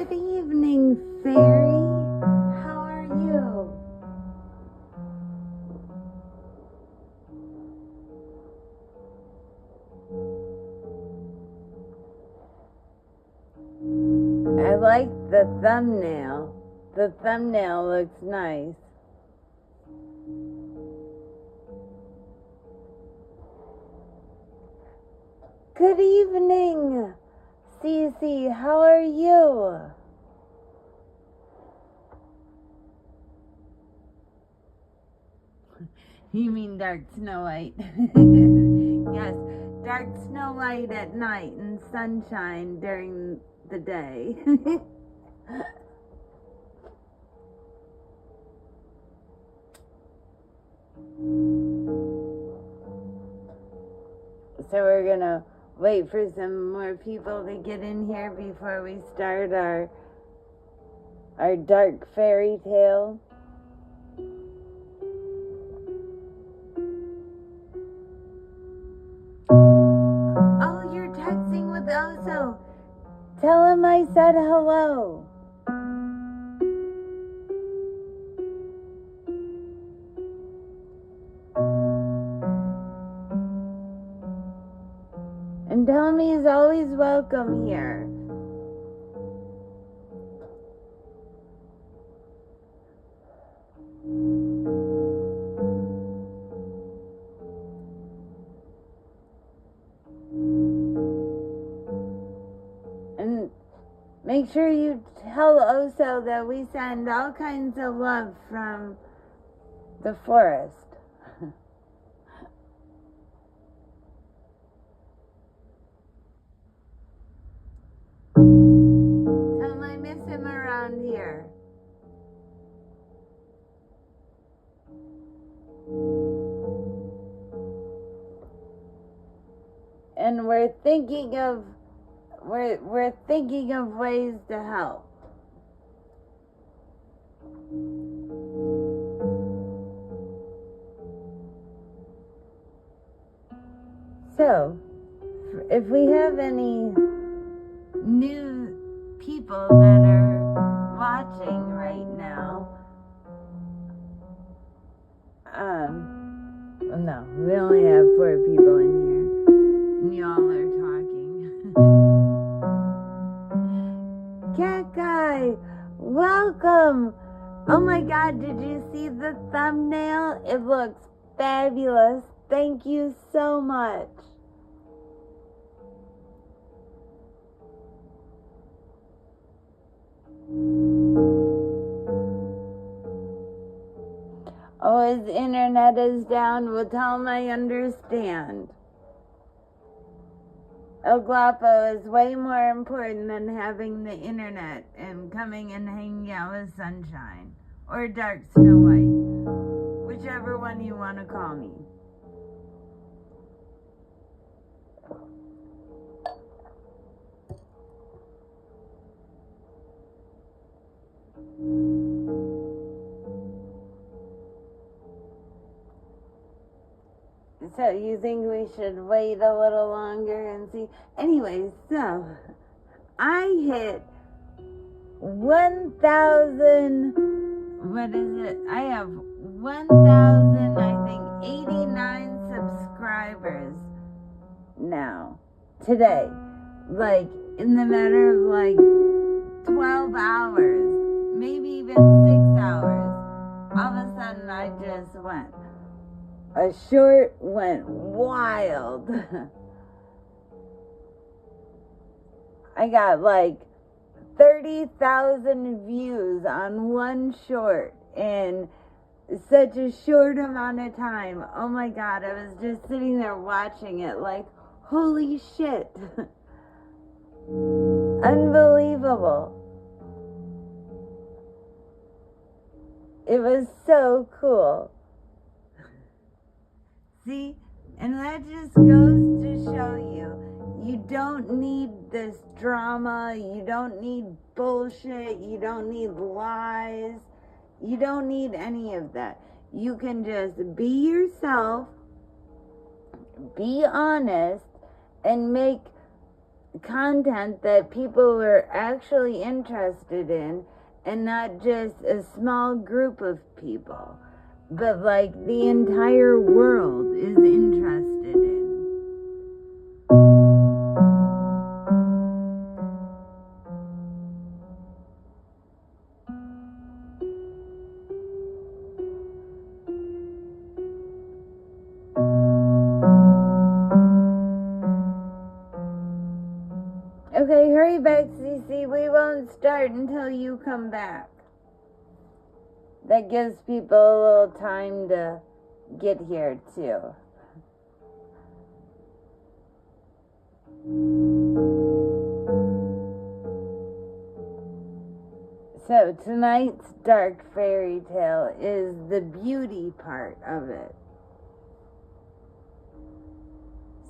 Good evening, fairy. How are you? I like the thumbnail. The thumbnail looks nice. Good evening, Cece. How are you? You mean dark Snow White? Yes, dark Snow White at night and sunshine during the day. So we're gonna wait for some more people to get in here before we start our dark fairy tale. Oh, you're texting with Oso. Tell him I said hello. And tell him he's always welcome here. And make sure you tell Oso that we send all kinds of love from the forest. Tell him I miss him around here. And we're thinking of ways to help. So, if we have any new people that are watching right now, no, we only have 4 people in here, and y'all are talking. Cat Guy, welcome! Oh my God, did you see the thumbnail? It looks fabulous. Thank you so much. Oh, his internet is down. Well, tell him I understand. El Guapo is way more important than having the internet and coming and hanging out with Sunshine. Or Dark Snow White. Whichever one you want to call me. So you think we should wait a little longer and see? Anyways, so I hit 1,000. What is it? I have 1,000, I think, 89 subscribers now. Today. Like, in the matter of like 12 hours. Maybe even 6 hours. All of a sudden I just went. A short went wild. I got like 30,000 views on one short in such a short amount of time. Oh my God, I was just sitting there watching it like, holy shit. Unbelievable. It was so cool. See, and that just goes to show you, you don't need this drama, you don't need bullshit, you don't need lies, you don't need any of that. You can just be yourself, be honest, and make content that people were actually interested in, and not just a small group of people, but like the entire world is interested in. Okay, hurry back, Cece. We won't start until you come back. That gives people a little time to get here, too. So, tonight's dark fairy tale is the beauty part of it.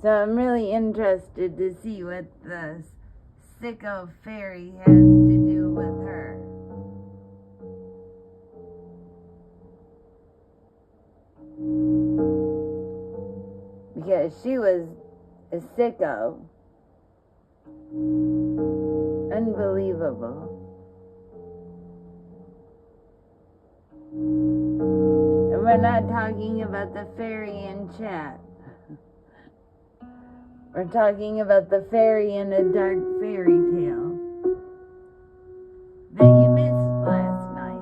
So, I'm really interested to see what the sicko fairy has to do with her. Because she was a sicko. Unbelievable. And we're not talking about the fairy in chat. We're talking about the fairy in a dark fairy tale that you missed last night.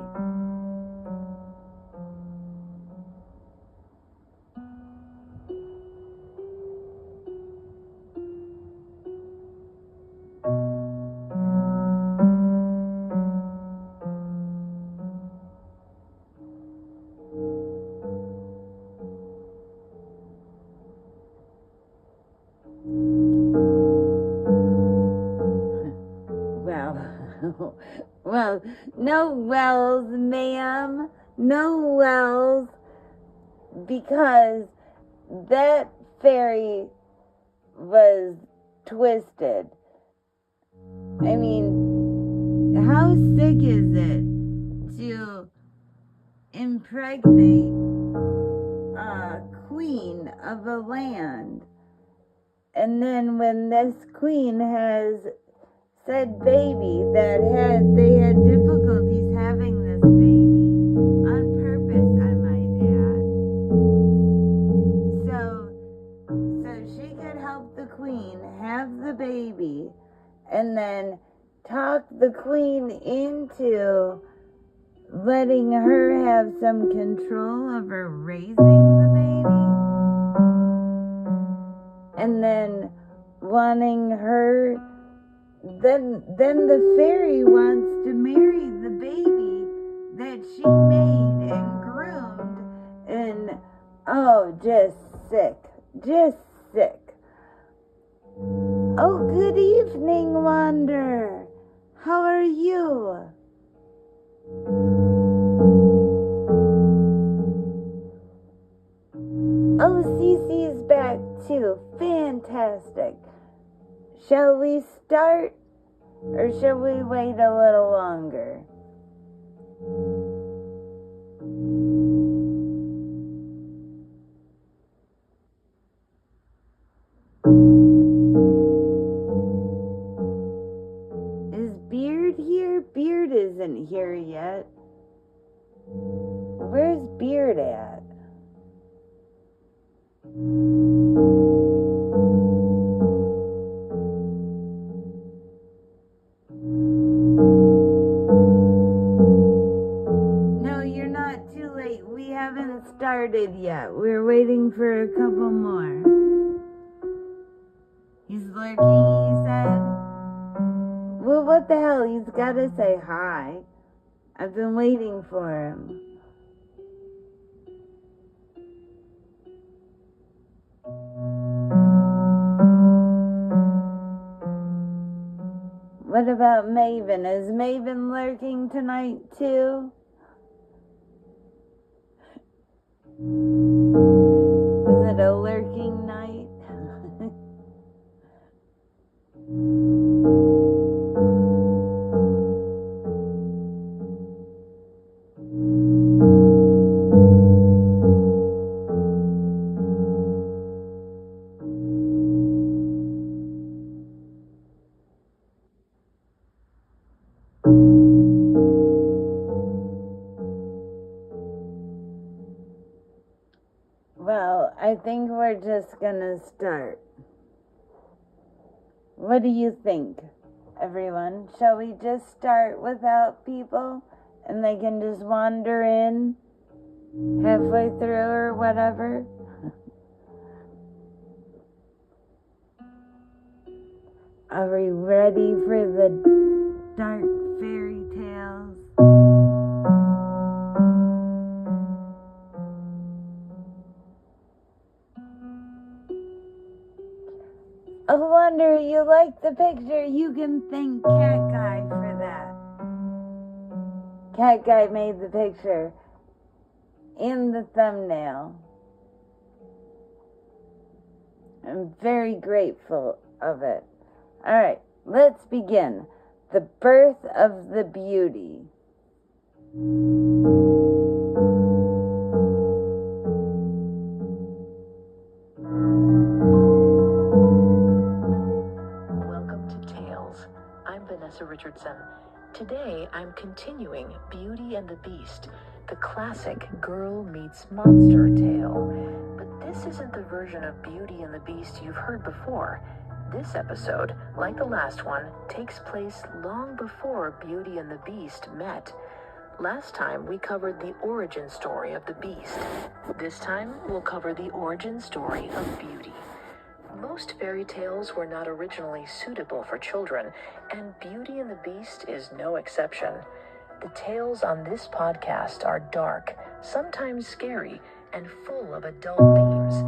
Well, no wells, ma'am. No wells. Because that fairy was twisted. I mean, how sick is it to impregnate a queen of a land? And then when this queen has said baby that they had difficulties having this baby on purpose, I might add. So she could help the queen have the baby and then talk the queen into letting her have some control over raising the baby, and then wanting her. Then the fairy wants to marry the baby that she made and groomed, and oh, just sick. Oh, good evening, Wander. How are you? Oh, Cece's back too. Fantastic. Shall we start, or shall we wait a little longer? Is Beard here? Beard isn't here yet. Where's Beard at? No, you're not too late. We haven't started yet. We're waiting for a couple more. He's lurking, he said. Well, what the hell? He's got to say hi. I've been waiting for him. What about Maven? Is Maven lurking tonight too? Is it a lurking night? Well, I think we're just gonna start. What do you think, everyone? Shall we just start without people and they can just wander in halfway through or whatever? Are we ready for the dark fairy tales? I wonder, you like the picture? You can thank Cat Guy for that. Cat Guy made the picture in the thumbnail. I'm very grateful of it. Alright, let's begin. The birth of the beauty. Welcome to Tales. I'm Vanessa Richardson. Today I'm continuing Beauty and the Beast, the classic girl meets monster tale. But this isn't the version of Beauty and the Beast you've heard before. This episode, like the last one, takes place long before Beauty and the Beast met. Last time we covered the origin story of the Beast. This time we'll cover the origin story of Beauty. Most fairy tales were not originally suitable for children, and Beauty and the Beast is no exception. The tales on this podcast are dark, sometimes scary, and full of adult themes.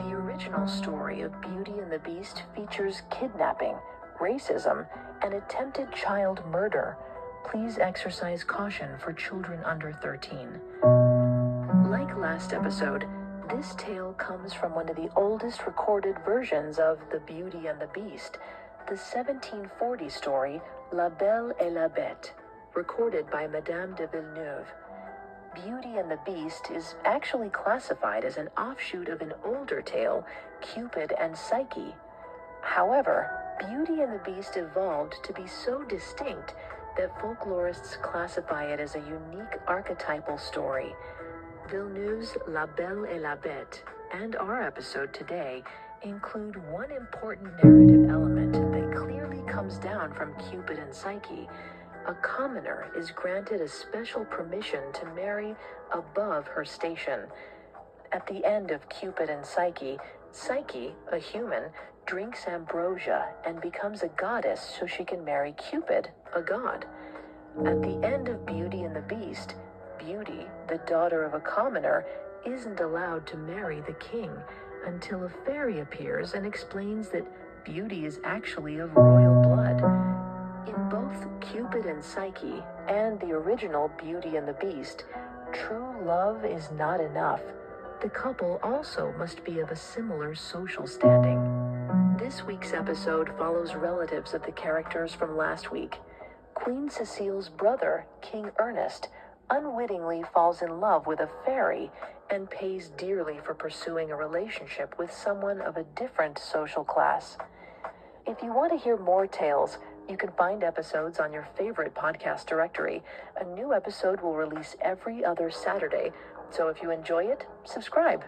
The original story of Beauty and the Beast features kidnapping, racism, and attempted child murder. Please exercise caution for children under 13. Like last episode, this tale comes from one of the oldest recorded versions of The Beauty and the Beast, the 1740 story La Belle et la Bête, recorded by Madame de Villeneuve. Beauty and the Beast is actually classified as an offshoot of an older tale, Cupid and Psyche. However, Beauty and the Beast evolved to be so distinct that folklorists classify it as a unique archetypal story. Villeneuve's La Belle et la Bête and our episode today include one important narrative element that clearly comes down from Cupid and Psyche. A commoner is granted a special permission to marry above her station. At the end of Cupid and Psyche, Psyche, a human, drinks ambrosia and becomes a goddess so she can marry Cupid, a god. At the end of Beauty and the Beast, Beauty, the daughter of a commoner, isn't allowed to marry the king until a fairy appears and explains that Beauty is actually of royal blood. In both Cupid and Psyche and the original Beauty and the Beast, true love is not enough. The couple also must be of a similar social standing. This week's episode follows relatives of the characters from last week. Queen Cecile's brother, King Ernest, unwittingly falls in love with a fairy and pays dearly for pursuing a relationship with someone of a different social class. If you want to hear more tales, you can find episodes on your favorite podcast directory. A new episode will release every other Saturday, so if you enjoy it, subscribe.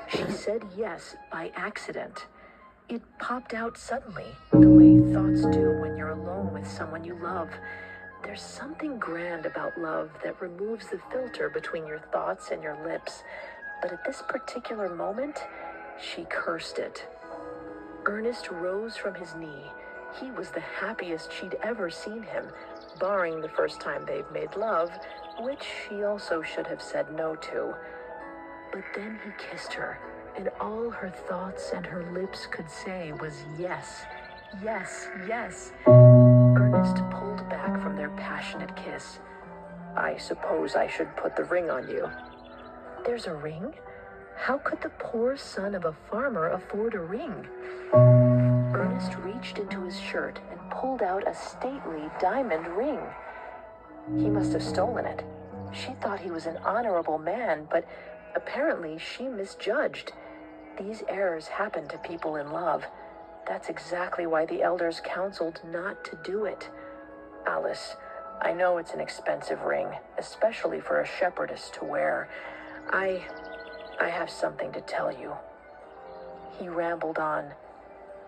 She said yes by accident. It popped out suddenly, the way thoughts do when you're alone with someone you love. There's something grand about love that removes the filter between your thoughts and your lips. But at this particular moment, she cursed it. Ernest rose from his knee. He was the happiest she'd ever seen him, barring the first time they've made love, which she also should have said no to. But then he kissed her, and all her thoughts and her lips could say was yes, yes, yes. Ernest pulled back from their passionate kiss. "I suppose I should put the ring on you." "There's a ring? How could the poor son of a farmer afford a ring?" Ernest reached into his shirt and pulled out a stately diamond ring. He must have stolen it. She thought he was an honorable man, but apparently she misjudged. These errors happen to people in love. That's exactly why the elders counseled not to do it. "Alice, I know it's an expensive ring, especially for a shepherdess to wear. I have something to tell you." He rambled on.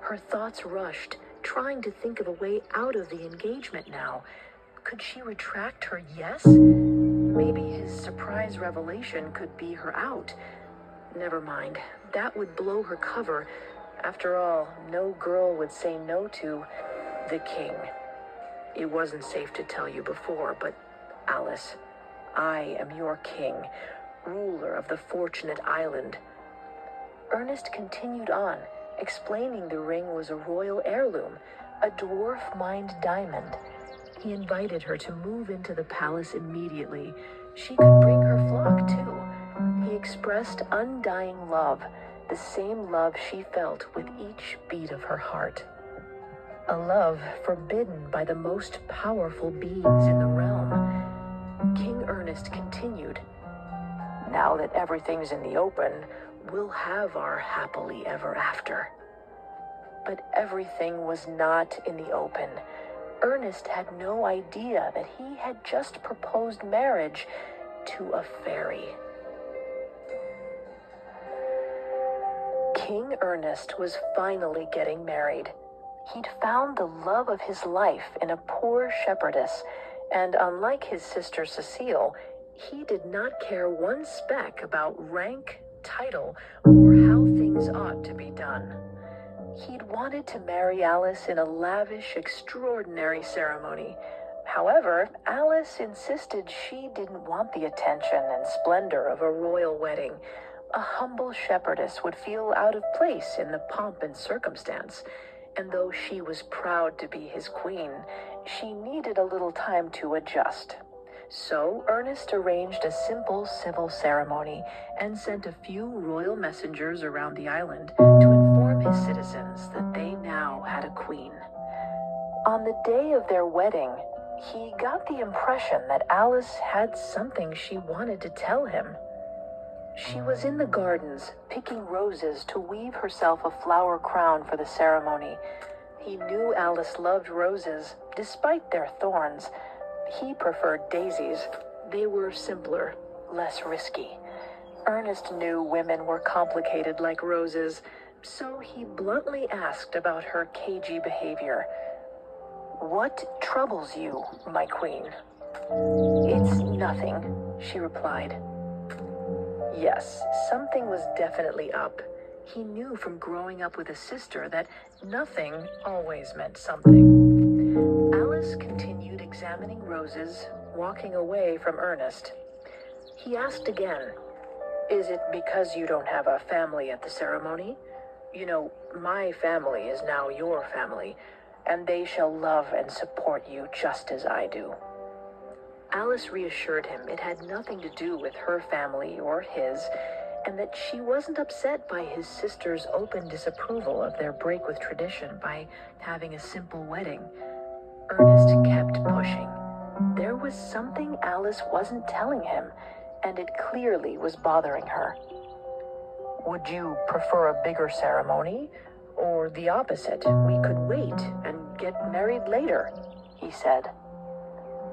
Her thoughts rushed, trying to think of a way out of the engagement now. Could she retract her yes? Maybe his surprise revelation could be her out. Never mind, that would blow her cover. After all, no girl would say no to the king. It wasn't safe to tell you before, but Alice, I am your king, ruler of the Fortunate Island. Ernest continued on, explaining the ring was a royal heirloom, a dwarf-mined diamond. He invited her to move into the palace immediately. She could bring her flock, too. He expressed undying love, the same love she felt with each beat of her heart. A love forbidden by the most powerful beings in the realm. King Ernest continued, "Now that everything's in the open, we'll have our happily ever after." But everything was not in the open. Ernest had no idea that he had just proposed marriage to a fairy. King Ernest was finally getting married. He'd found the love of his life in a poor shepherdess, and unlike his sister Cecile, he did not care one speck about rank, title, or how things ought to be done. He'd wanted to marry Alice in a lavish, extraordinary ceremony. However, Alice insisted she didn't want the attention and splendor of a royal wedding. A humble shepherdess would feel out of place in the pomp and circumstance, and though she was proud to be his queen, she needed a little time to adjust. So Ernest arranged a simple civil ceremony and sent a few royal messengers around the island to inform his citizens that they now had a queen. On the day of their wedding, he got the impression that Alice had something she wanted to tell him. She was in the gardens, picking roses to weave herself a flower crown for the ceremony. He knew Alice loved roses, despite their thorns. He preferred daisies. They were simpler, less risky. Ernest knew women were complicated like roses, so he bluntly asked about her cagey behavior. "What troubles you, my queen?" "It's nothing," she replied. Yes, something was definitely up. He knew from growing up with a sister that nothing always meant something. Alice continued examining roses, walking away from Ernest. He asked again, "Is it because you don't have a family at the ceremony? You know, my family is now your family, and they shall love and support you just as I do." Alice reassured him it had nothing to do with her family or his, and that she wasn't upset by his sister's open disapproval of their break with tradition by having a simple wedding. Ernest kept pushing. There was something Alice wasn't telling him, and it clearly was bothering her. "Would you prefer a bigger ceremony? Or the opposite, we could wait and get married later?" he said.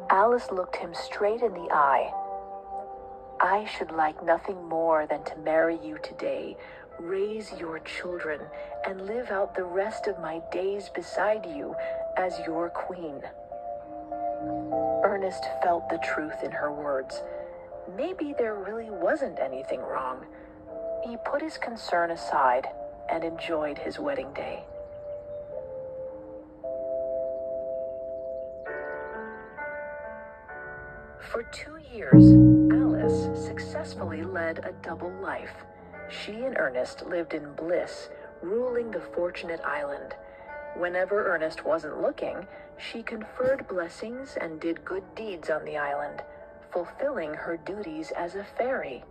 Alice looked him straight in the eye. "I should like nothing more than to marry you today, raise your children, and live out the rest of my days beside you as your queen." Ernest felt the truth in her words. Maybe there really wasn't anything wrong. He put his concern aside and enjoyed his wedding day. For 2 years, Alice successfully led a double life. She and Ernest lived in bliss, ruling the Fortunate Island. Whenever Ernest wasn't looking, she conferred blessings and did good deeds on the island, fulfilling her duties as a fairy.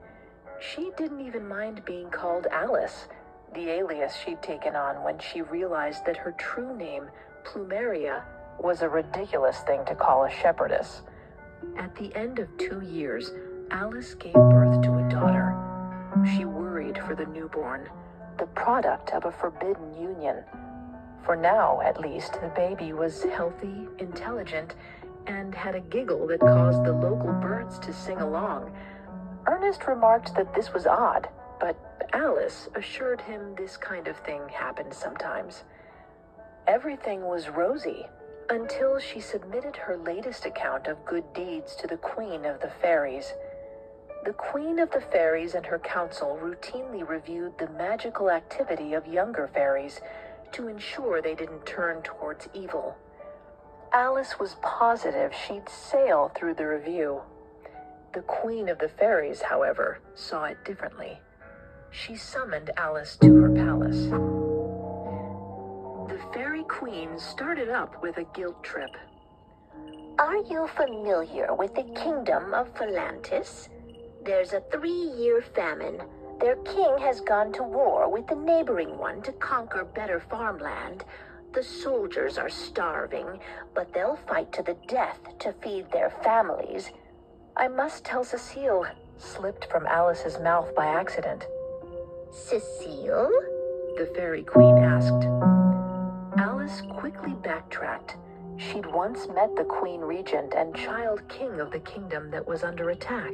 She didn't even mind being called Alice, the alias she'd taken on when she realized that her true name, Plumeria, was a ridiculous thing to call a shepherdess. At the end of 2 years, Alice gave birth to a daughter. She worried for the newborn, the product of a forbidden union. For now, at least, the baby was healthy, intelligent, and had a giggle that caused the local birds to sing along. Ernest remarked that this was odd, but Alice assured him this kind of thing happened sometimes. Everything was rosy until she submitted her latest account of good deeds to the Queen of the Fairies. The Queen of the Fairies and her council routinely reviewed the magical activity of younger fairies to ensure they didn't turn towards evil. Alice was positive she'd sail through the review. The Queen of the Fairies, however, saw it differently. She summoned Alice to her palace. The Fairy Queen started up with a guilt trip. Are you familiar with the kingdom of Phalantis? There's a 3-year famine. Their king has gone to war with the neighboring one to conquer better farmland. The soldiers are starving, but they'll fight to the death to feed their families. I must tell Cecile, slipped from Alice's mouth by accident. Cecile? The Fairy Queen asked. Alice quickly backtracked. She'd once met the Queen Regent and Child King of the kingdom that was under attack.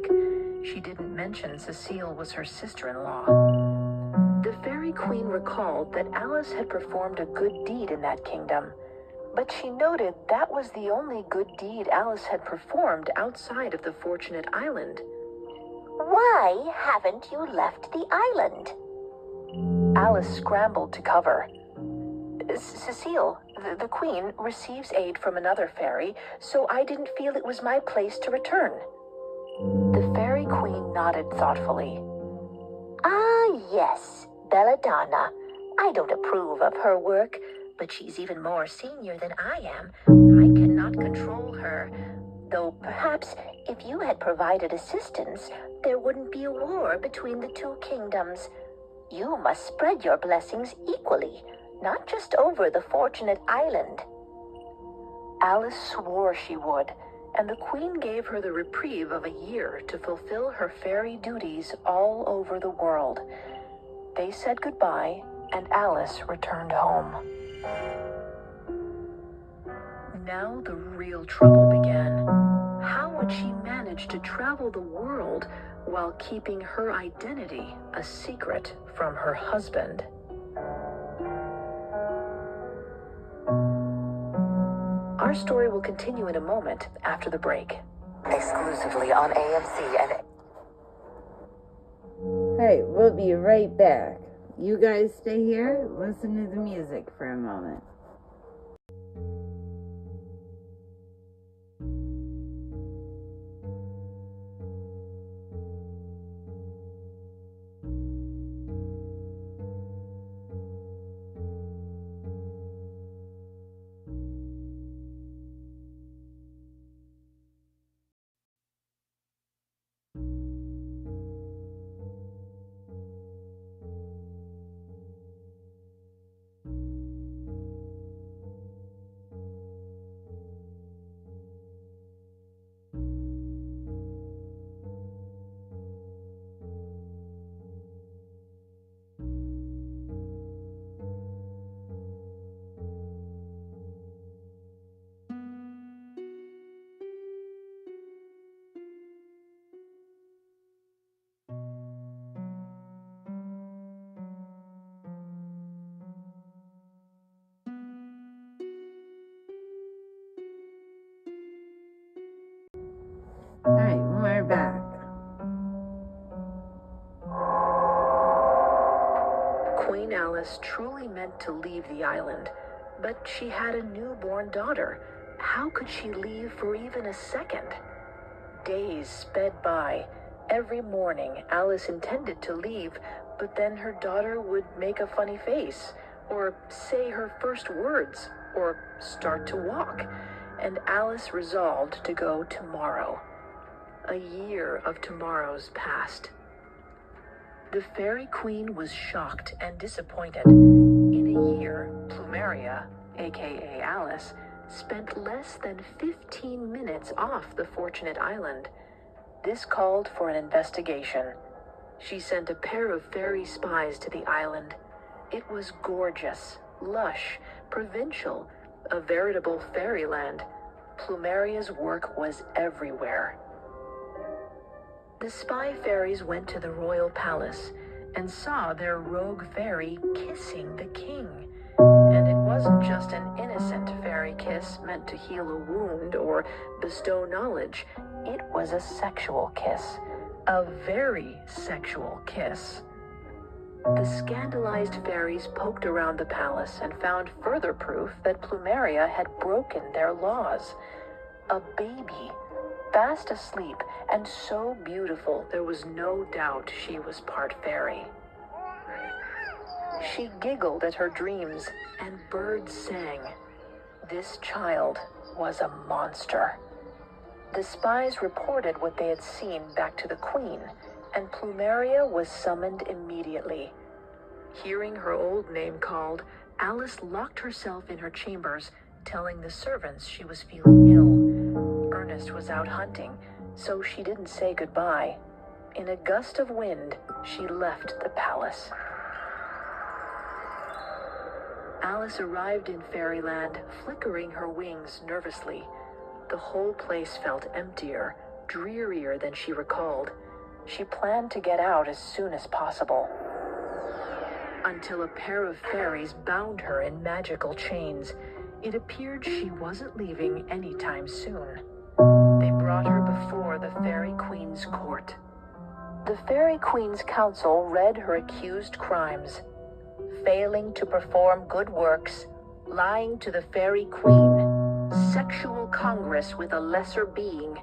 She didn't mention Cecile was her sister-in-law. The Fairy Queen recalled that Alice had performed a good deed in that kingdom, but she noted that was the only good deed Alice had performed outside of the Fortunate Island. Why haven't you left the island? Alice scrambled to cover. Cecile, the Queen, receives aid from another fairy, so I didn't feel it was my place to return. The Fairy Queen nodded thoughtfully. Ah, yes, Belladonna. I don't approve of her work, but she's even more senior than I am. I cannot control her. Though perhaps if you had provided assistance, there wouldn't be a war between the two kingdoms. You must spread your blessings equally, not just over the Fortunate Island. Alice swore she would, and the Queen gave her the reprieve of a year to fulfill her fairy duties all over the world. They said goodbye, and Alice returned home. Now the real trouble began. How would she manage to travel the world while keeping her identity a secret from her husband? Our story will continue in a moment after the break. Exclusively on AMC and... Hey, we'll be right back. You guys stay here, listen to the music for a moment. Alright, we're back. Queen Alice truly meant to leave the island, but she had a newborn daughter. How could she leave for even a second? Days sped by. Every morning, Alice intended to leave, but then her daughter would make a funny face, or say her first words, or start to walk, and Alice resolved to go tomorrow. A year of tomorrows passed. The Fairy Queen was shocked and disappointed. In a year, Plumeria, aka Alice, spent less than 15 minutes off the Fortunate Island. This called for an investigation. She sent a pair of fairy spies to the island. It was gorgeous, lush, provincial, a veritable fairyland. Plumeria's work was everywhere. The spy fairies went to the royal palace and saw their rogue fairy kissing the king. And it wasn't just an innocent fairy kiss meant to heal a wound or bestow knowledge. It was a sexual kiss. A very sexual kiss. The scandalized fairies poked around the palace and found further proof that Plumeria had broken their laws. A baby, fast asleep and so beautiful there was no doubt she was part fairy. She giggled at her dreams, and birds sang. This child was a monster. The spies reported what they had seen back to the queen, and Plumeria was summoned immediately. Hearing her old name called, Alice locked herself in her chambers, telling the servants she was feeling ill. Ernest was out hunting, so she didn't say goodbye. In a gust of wind, she left the palace. Alice arrived in fairyland, flickering her wings nervously. The whole place felt emptier, drearier than she recalled. She planned to get out as soon as possible. Until a pair of fairies bound her in magical chains. It appeared she wasn't leaving anytime soon. They brought her before the Fairy Queen's court. The Fairy Queen's council read her accused crimes. Failing to perform good works, lying to the Fairy Queen, sexual congress with a lesser being.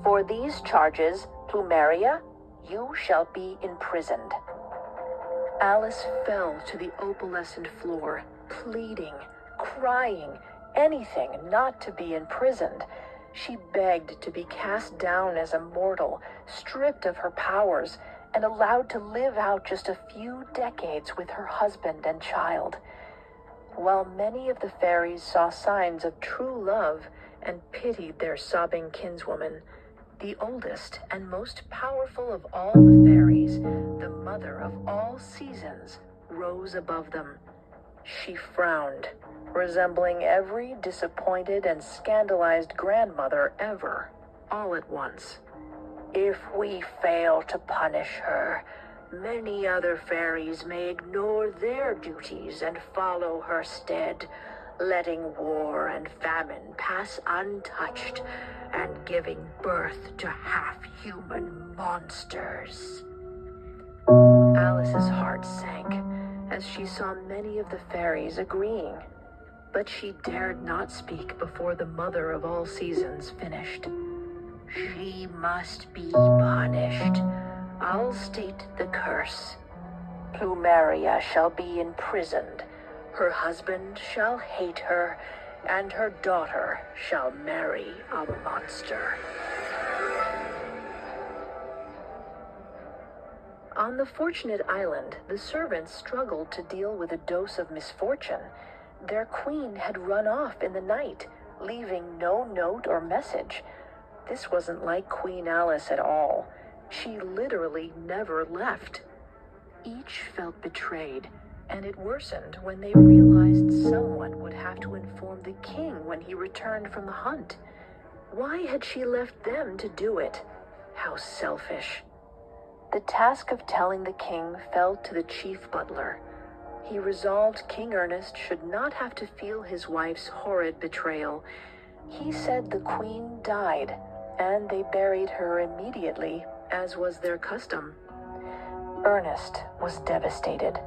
For these charges, Plumeria, you shall be imprisoned. Alice fell to the opalescent floor, pleading, crying, anything not to be imprisoned. She begged to be cast down as a mortal, stripped of her powers, and allowed to live out just a few decades with her husband and child. While many of the fairies saw signs of true love and pitied their sobbing kinswoman, the oldest and most powerful of all the fairies, the mother of all seasons, rose above them. She frowned, resembling every disappointed and scandalized grandmother ever, all at once. If we fail to punish her, many other fairies may ignore their duties and follow her stead, letting war and famine pass untouched and giving birth to half-human monsters. Alice's heart sank as she saw many of the fairies agreeing, but she dared not speak before the mother of all seasons finished. She must be punished. I'll state the curse. Plumeria shall be imprisoned. Her husband shall hate her, and her daughter shall marry a monster. On the Fortunate Island, the servants struggled to deal with a dose of misfortune. Their queen had run off in the night, leaving no note or message. This wasn't like Queen Alice at all. She literally never left. Each felt betrayed, and it worsened when they realized someone would have to inform the king when he returned from the hunt. Why had she left them to do it? How selfish. The task of telling the king fell to the chief butler. He resolved King Ernest should not have to feel his wife's horrid betrayal. He said the queen died, and they buried her immediately, as was their custom. Ernest was devastated,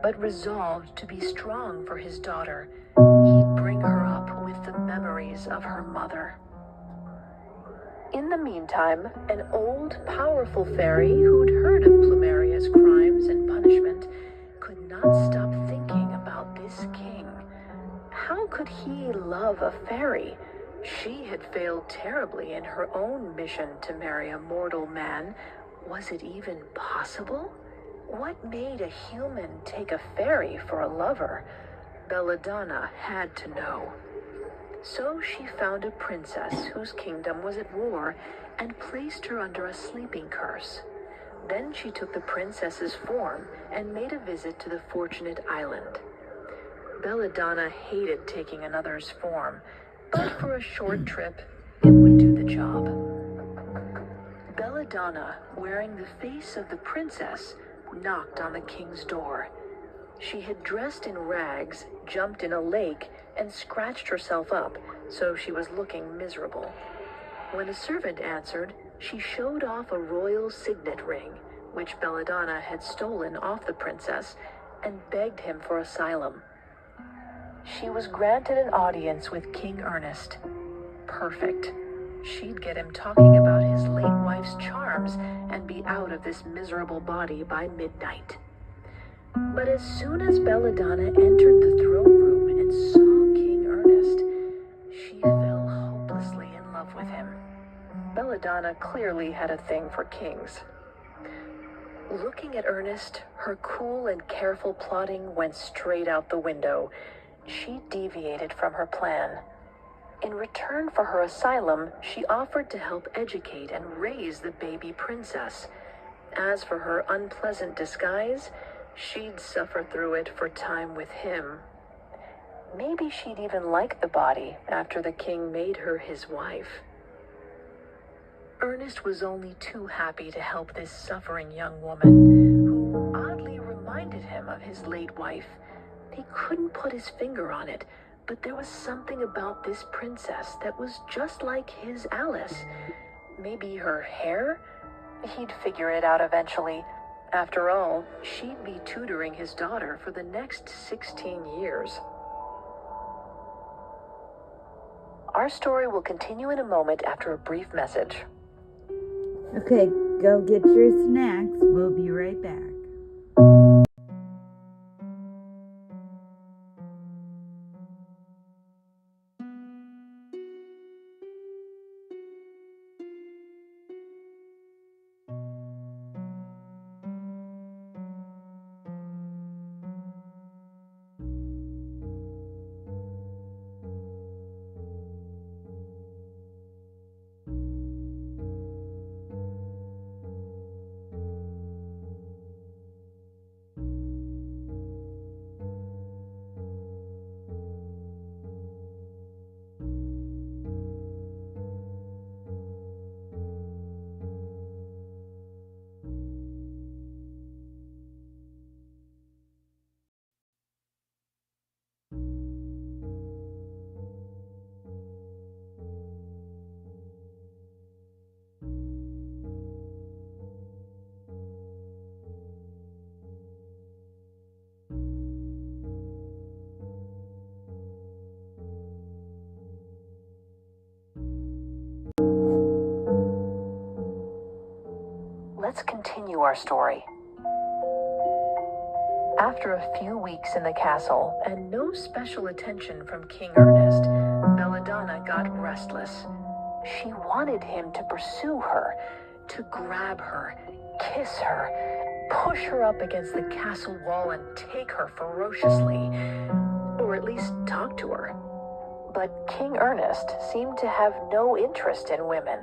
but resolved to be strong for his daughter. He'd bring her up with the memories of her mother. In the meantime, an old, powerful fairy who'd heard of Plumeria's crimes and punishment could not stop thinking about this king. How could he love a fairy? She had failed terribly in her own mission to marry a mortal man. Was it even possible? What made a human take a fairy for a lover? Belladonna had to know. So she found a princess whose kingdom was at war and placed her under a sleeping curse. Then she took the princess's form and made a visit to the Fortunate Island. Belladonna hated taking another's form. but for a short trip, it would do the job. Belladonna, wearing the face of the princess, knocked on the king's door. She had dressed in rags, jumped in a lake, and scratched herself up, so she was looking miserable. When a servant answered, she showed off a royal signet ring, which Belladonna had stolen off the princess, and begged him for asylum. She was granted an audience with King Ernest. Perfect. She'd get him talking about his late wife's charms and be out of this miserable body by midnight. But as soon as Belladonna entered the throne room and saw King Ernest, she fell hopelessly in love with him. Belladonna clearly had a thing for kings. Looking at Ernest, her cool and careful plotting went straight out the window. She deviated from her plan. In return for her asylum, she offered to help educate and raise the baby princess. As for her unpleasant disguise, she'd suffer through it for time with him. Maybe she'd even like the body after the king made her his wife. Ernest was only too happy to help this suffering young woman, who oddly reminded him of his late wife. He couldn't put his finger on it, but there was something about this princess that was just like his Alice. Maybe her hair? He'd figure it out eventually. After all, she'd be tutoring his daughter for the next 16 years. Our story will continue in a moment after a brief message. Okay, go get your snacks. We'll be right back. Let's continue our story. After a few weeks in the castle and no special attention from King Ernest, Belladonna got restless. She wanted him to pursue her, to grab her, kiss her, push her up against the castle wall and take her ferociously, or at least talk to her. But King Ernest seemed to have no interest in women.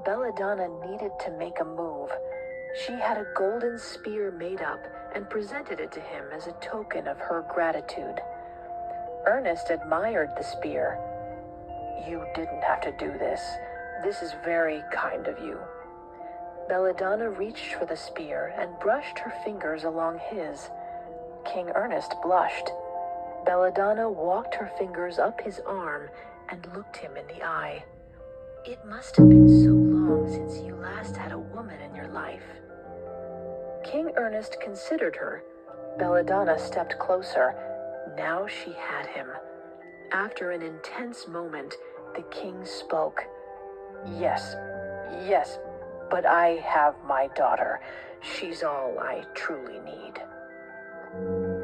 Belladonna needed to make a move. She had a golden spear made up and presented it to him as a token of her gratitude. Ernest admired the spear. "You didn't have to do this. This is very kind of you." Belladonna reached for the spear and brushed her fingers along his. King Ernest blushed. Belladonna walked her fingers up his arm and looked him in the eye. "It must have been so long since you last had a woman in your life." King Ernest considered her. Belladonna stepped closer. Now she had him. After an intense moment, the king spoke. Yes, but I have my daughter. She's all I truly need."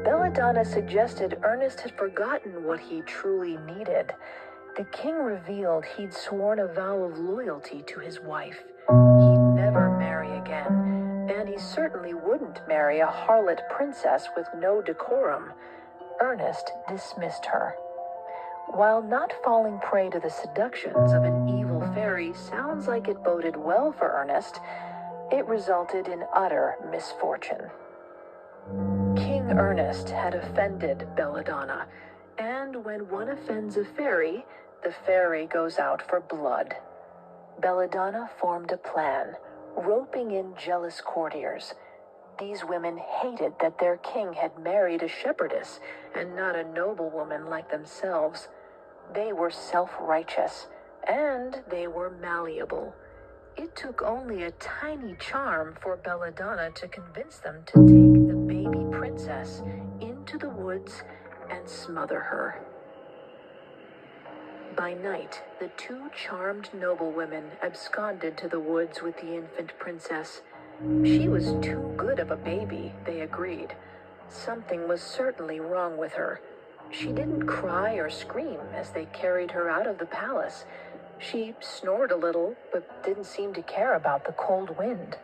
Belladonna suggested Ernest had forgotten what he truly needed. The king revealed he'd sworn a vow of loyalty to his wife. He'd never marry again, and he certainly wouldn't marry a harlot princess with no decorum. Ernest dismissed her. While not falling prey to the seductions of an evil fairy sounds like it boded well for Ernest, it resulted in utter misfortune. King Ernest had offended Belladonna, and when one offends a fairy, The fairy goes out for blood. Belladonna formed a plan, roping in jealous courtiers. These women hated that their king had married a shepherdess and not a noblewoman like themselves. They were self-righteous, and they were malleable. It took only a tiny charm for Belladonna to convince them to take the baby princess into the woods and smother her. By night, the two charmed noblewomen absconded to the woods with the infant princess. She was too good of a baby, they agreed. Something was certainly wrong with her. She didn't cry or scream as they carried her out of the palace. She snored a little, but didn't seem to care about the cold wind.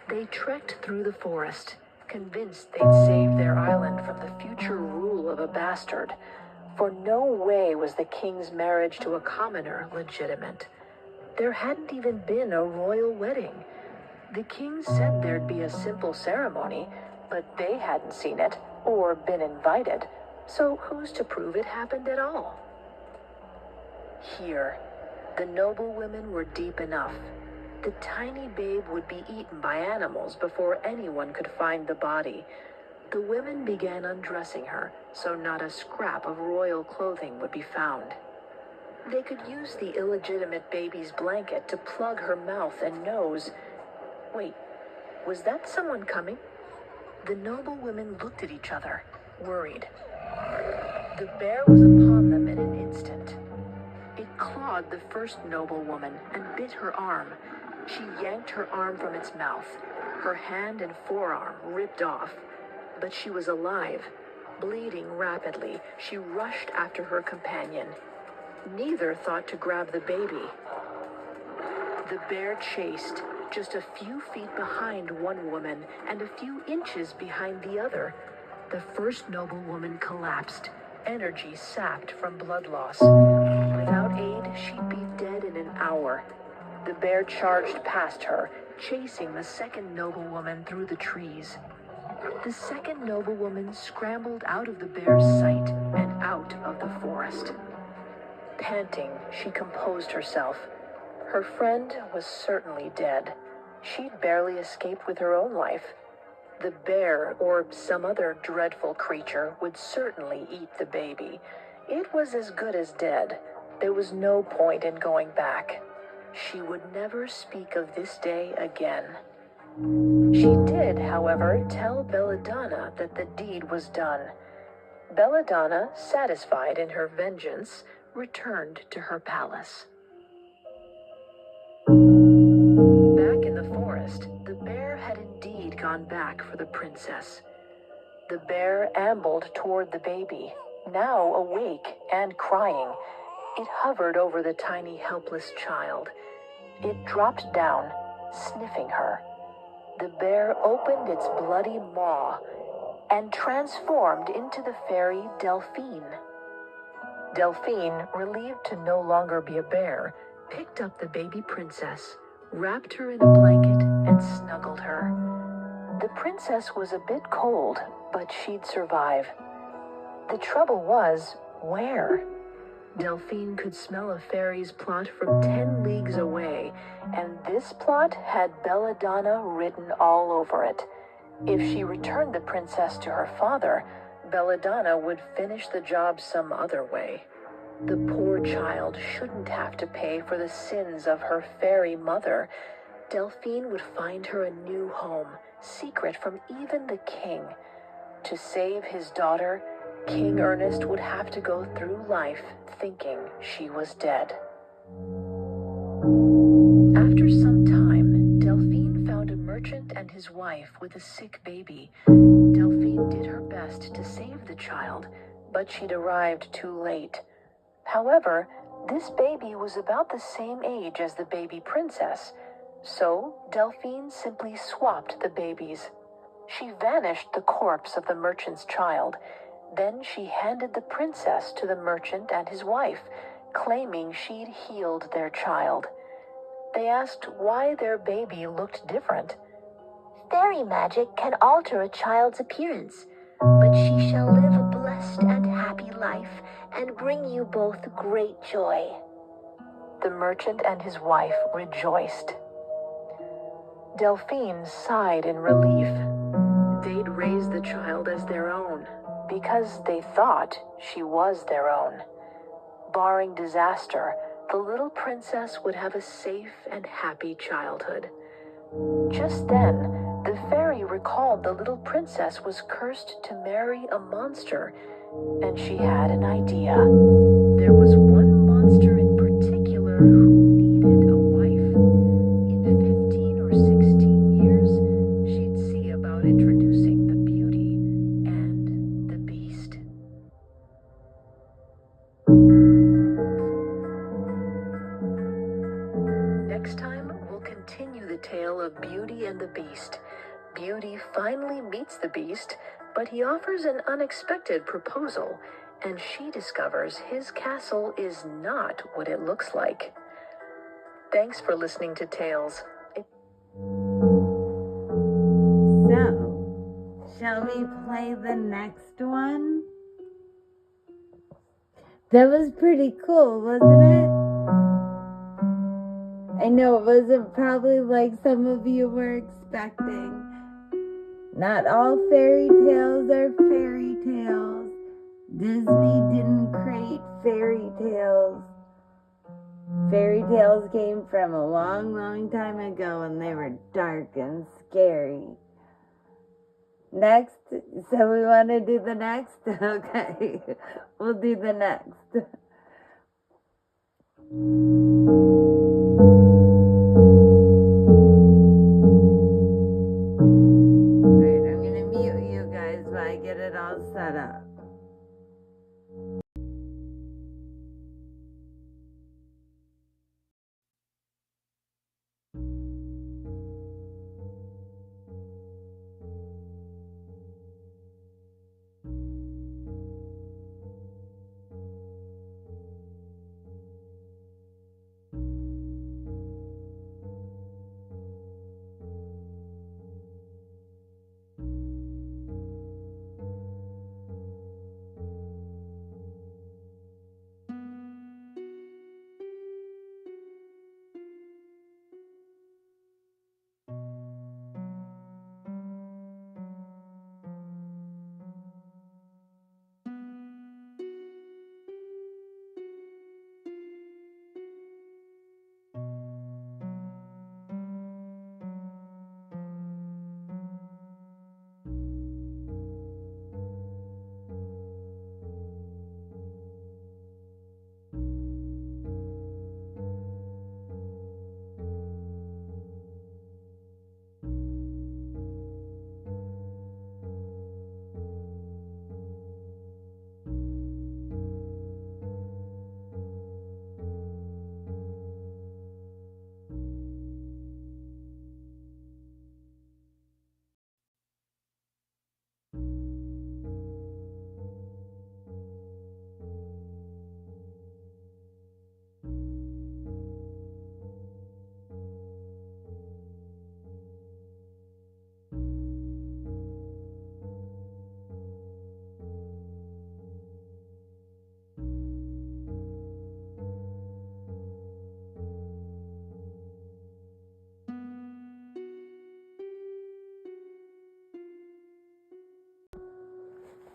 They trekked through the forest, convinced they'd saved their island from the future rule of a bastard. For no way was the king's marriage to a commoner legitimate. There hadn't even been a royal wedding. The king said there'd be a simple ceremony, but they hadn't seen it or been invited, so who's to prove it happened at all? Here, the noblewomen were deep enough. The tiny babe would be eaten by animals before anyone could find the body. The women began undressing her, so not a scrap of royal clothing would be found. They could use the illegitimate baby's blanket to plug her mouth and nose. Wait, was that someone coming? The noblewomen looked at each other, worried. The bear was upon them in an instant. It clawed the first noblewoman and bit her arm. She yanked her arm from its mouth. Her hand and forearm ripped off. But she was alive. Bleeding rapidly, she rushed after her companion. Neither thought to grab the baby. The bear chased, just a few feet behind one woman and a few inches behind the other. The first noblewoman collapsed, energy sapped from blood loss. Without aid, she'd be dead in an hour. The bear charged past her, chasing the second noblewoman through the trees. The second noblewoman scrambled out of the bear's sight and out of the forest. Panting, she composed herself. Her friend was certainly dead. She'd barely escaped with her own life. The bear, or some other dreadful creature, would certainly eat the baby. It was as good as dead. There was no point in going back. She would never speak of this day again. She did, however, tell Belladonna that the deed was done. Belladonna, satisfied in her vengeance, returned to her palace. Back in the forest, the bear had indeed gone back for the princess. The bear ambled toward the baby, now awake and crying. It hovered over the tiny, helpless child. It dropped down, sniffing her. The bear opened its bloody maw and transformed into the fairy Delphine. Delphine, relieved to no longer be a bear, picked up the baby princess, wrapped her in a blanket, and snuggled her. The princess was a bit cold, but she'd survive. The trouble was, where? Delphine could smell a fairy's plot from 10 leagues away, and this plot had Belladonna written all over it. If she returned the princess to her father, Belladonna would finish the job some other way. The poor child shouldn't have to pay for the sins of her fairy mother. Delphine would find her a new home, secret from even the king. To save his daughter, King Ernest would have to go through life thinking she was dead. After some time, Delphine found a merchant and his wife with a sick baby. Delphine did her best to save the child, but she'd arrived too late. However, this baby was about the same age as the baby princess, so Delphine simply swapped the babies. She vanished the corpse of the merchant's child. Then she handed the princess to the merchant and his wife, claiming she'd healed their child. They asked why their baby looked different. Fairy magic can alter a child's appearance, but she shall live a blessed blessed and happy life and bring you both great joy." The merchant and his wife rejoiced. Delphine sighed in relief. They'd raised the child as their own, because they thought she was their own. Barring disaster, the little princess would have a safe and happy childhood. Just then, the fairy recalled the little princess was cursed to marry a monster, and she had an idea. There was one monster in particular who needed a wife. In 15 or 16 years, she'd see about introducing the Beauty and the Beast. Next time, we'll continue the tale of Beauty and the Beast. Beauty finally meets the Beast, but he offers an unexpected proposal, and she discovers his castle is not what it looks like. Thanks for listening to Tales. So, shall we play the next one? That was pretty cool, wasn't it? I know it wasn't probably like some of you were expecting. Not all fairy tales are fairy tales. Disney didn't create fairy tales. Fairy tales came from a long, long time ago and they were dark and scary. Next, so we want to do the next? Okay, we'll do the next. Alright, I'm going to mute you guys while I get it all set up.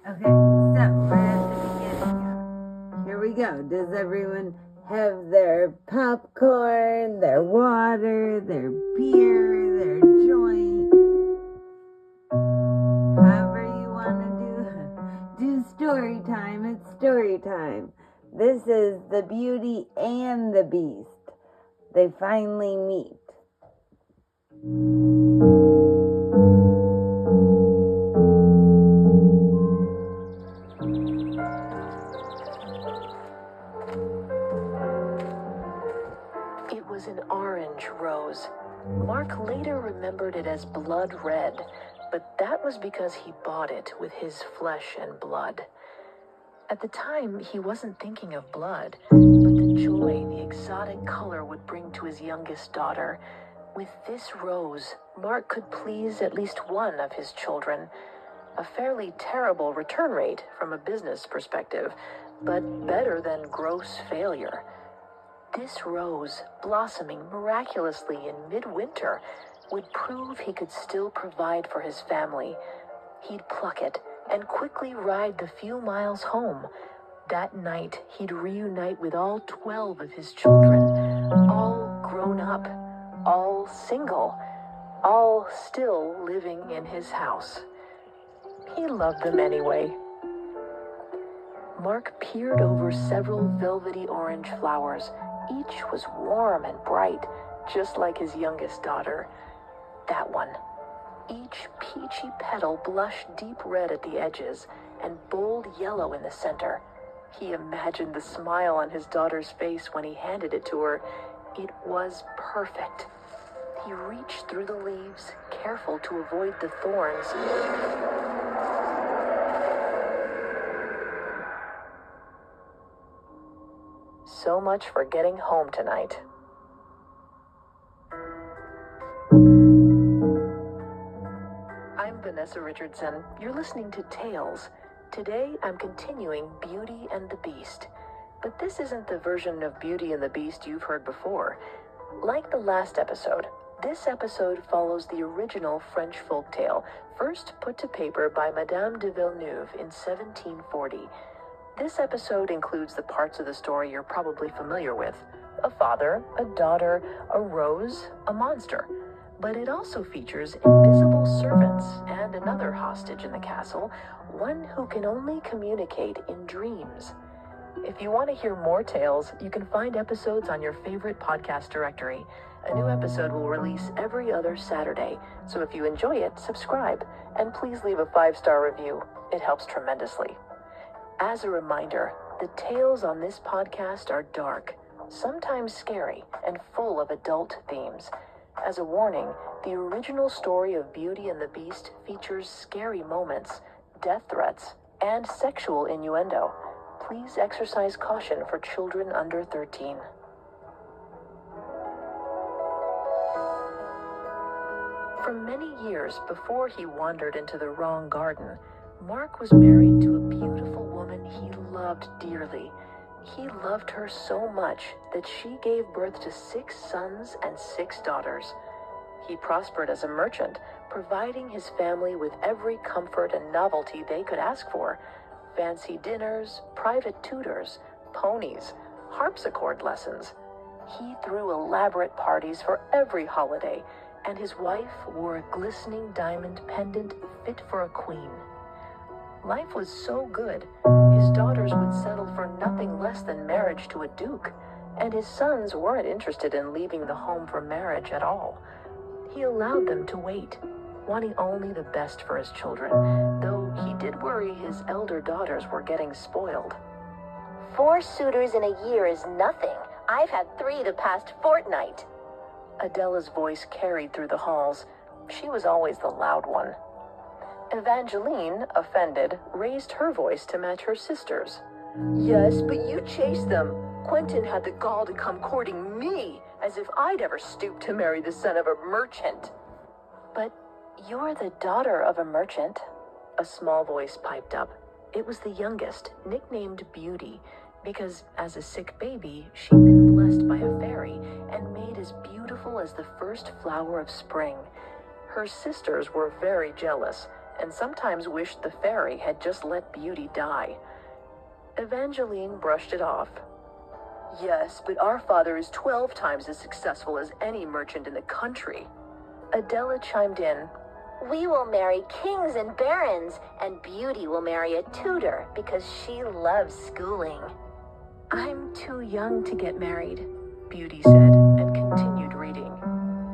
Okay, so we're at the beginning. Here we go. Does everyone have their popcorn, their water, their beer, their joint? However you want to do story time. It's story time. This is the Beauty and the Beast. They finally meet. It was an orange rose. Mark later remembered it as blood red, but that was because he bought it with his flesh and blood. At the time, he wasn't thinking of blood, but the joy the exotic color would bring to his youngest daughter. With this rose, Mark could please at least one of his children. A fairly terrible return rate from a business perspective, but better than gross failure. This rose, blossoming miraculously in midwinter, would prove he could still provide for his family. He'd pluck it and quickly ride the few miles home. That night, he'd reunite with all 12 of his children, all grown up, all single, all still living in his house. He loved them anyway. Mark peered over several velvety orange flowers. Each was warm and bright, just like his youngest daughter. That one. Each peachy petal blushed deep red at the edges and bold yellow in the center. He imagined the smile on his daughter's face when he handed it to her. It was perfect. He reached through the leaves, careful to avoid the thorns. So much for getting home tonight. I'm Vanessa Richardson. You're listening to Tales. Today I'm continuing Beauty and the Beast. But this isn't the version of Beauty and the Beast you've heard before. Like the last episode, this episode follows the original French folktale, first put to paper by Madame de Villeneuve in 1740. This episode includes the parts of the story you're probably familiar with: a father, a daughter, a rose, a monster. But it also features invisible servants and another hostage in the castle, one who can only communicate in dreams. If you want to hear more tales, you can find episodes on your favorite podcast directory. A new episode will release every other Saturday, so if you enjoy it, subscribe, and please leave a 5-star review. It helps tremendously. As a reminder, the tales on this podcast are dark, sometimes scary, and full of adult themes. As a warning, the original story of Beauty and the Beast features scary moments, death threats, and sexual innuendo. Please exercise caution for children under 13. For many years before he wandered into the wrong garden, Mark was married to a beautiful woman he loved dearly. He loved her so much that she gave birth to 6 sons and 6 daughters. He prospered as a merchant, providing his family with every comfort and novelty they could ask for: fancy dinners, private tutors, ponies, harpsichord lessons. He threw elaborate parties for every holiday, and his wife wore a glistening diamond pendant fit for a queen. Life was so good, his daughters would settle for nothing less than marriage to a duke, and his sons weren't interested in leaving the home for marriage at all. He allowed them to wait, wanting only the best for his children, though he did worry his elder daughters were getting spoiled. 4 suitors in a year is nothing. I've had 3 the past fortnight. Adela's voice carried through the halls. She was always the loud one. Evangeline, offended, raised her voice to match her sister's. Yes, but you chased them. Quentin had the gall to come courting me, as if I'd ever stoop to marry the son of a merchant. But you're the daughter of a merchant, a small voice piped up. It was the youngest, nicknamed Beauty, because as a sick baby, she'd been blessed by a fairy and made as beautiful as the first flower of spring. Her sisters were very jealous, and sometimes wished the fairy had just let Beauty die. Evangeline brushed it off. Yes, but our father is 12 times as successful as any merchant in the country. Adela chimed in. We will marry kings and barons, and Beauty will marry a tutor because she loves schooling. I'm too young to get married, Beauty said, and continued reading.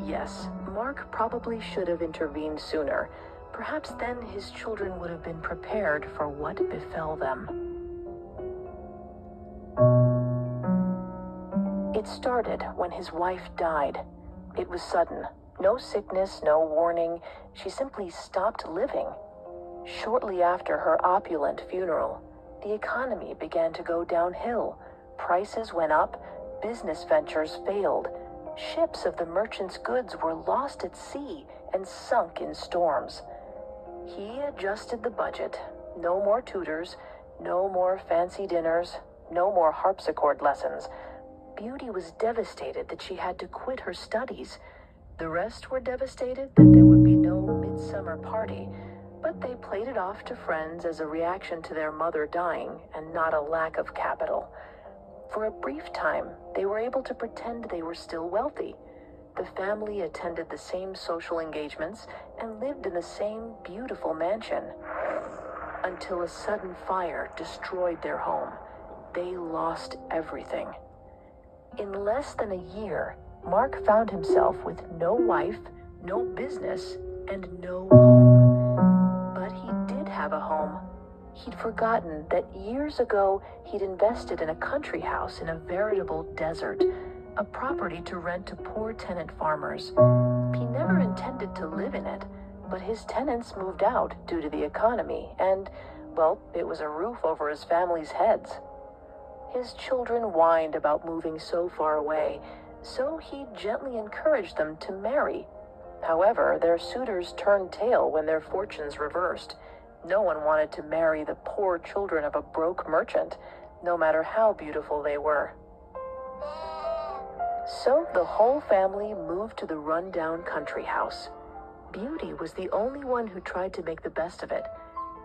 Yes, Mark probably should have intervened sooner. Perhaps then his children would have been prepared for what befell them. It started when his wife died. It was sudden. No sickness, no warning. She simply stopped living. Shortly after her opulent funeral, the economy began to go downhill. Prices went up, business ventures failed. Ships of the merchant's goods were lost at sea and sunk in storms. He adjusted the budget. No more tutors, no more fancy dinners, no more harpsichord lessons. Beauty was devastated that she had to quit her studies. The rest were devastated that there would be no midsummer party, but they played it off to friends as a reaction to their mother dying and not a lack of capital. For a brief time, they were able to pretend they were still wealthy. The family attended the same social engagements and lived in the same beautiful mansion. Until a sudden fire destroyed their home. They lost everything. In less than a year, Mark found himself with no wife, no business, and no home. But he did have a home. He'd forgotten that years ago he'd invested in a country house in a veritable desert, a property to rent to poor tenant farmers. He never intended to live in it, but his tenants moved out due to the economy, and, well, it was a roof over his family's heads. His children whined about moving so far away, so he gently encouraged them to marry. However, their suitors turned tail when their fortunes reversed. No one wanted to marry the poor children of a broke merchant, no matter how beautiful they were. So the whole family moved to the run-down country house. Beauty was the only one who tried to make the best of it.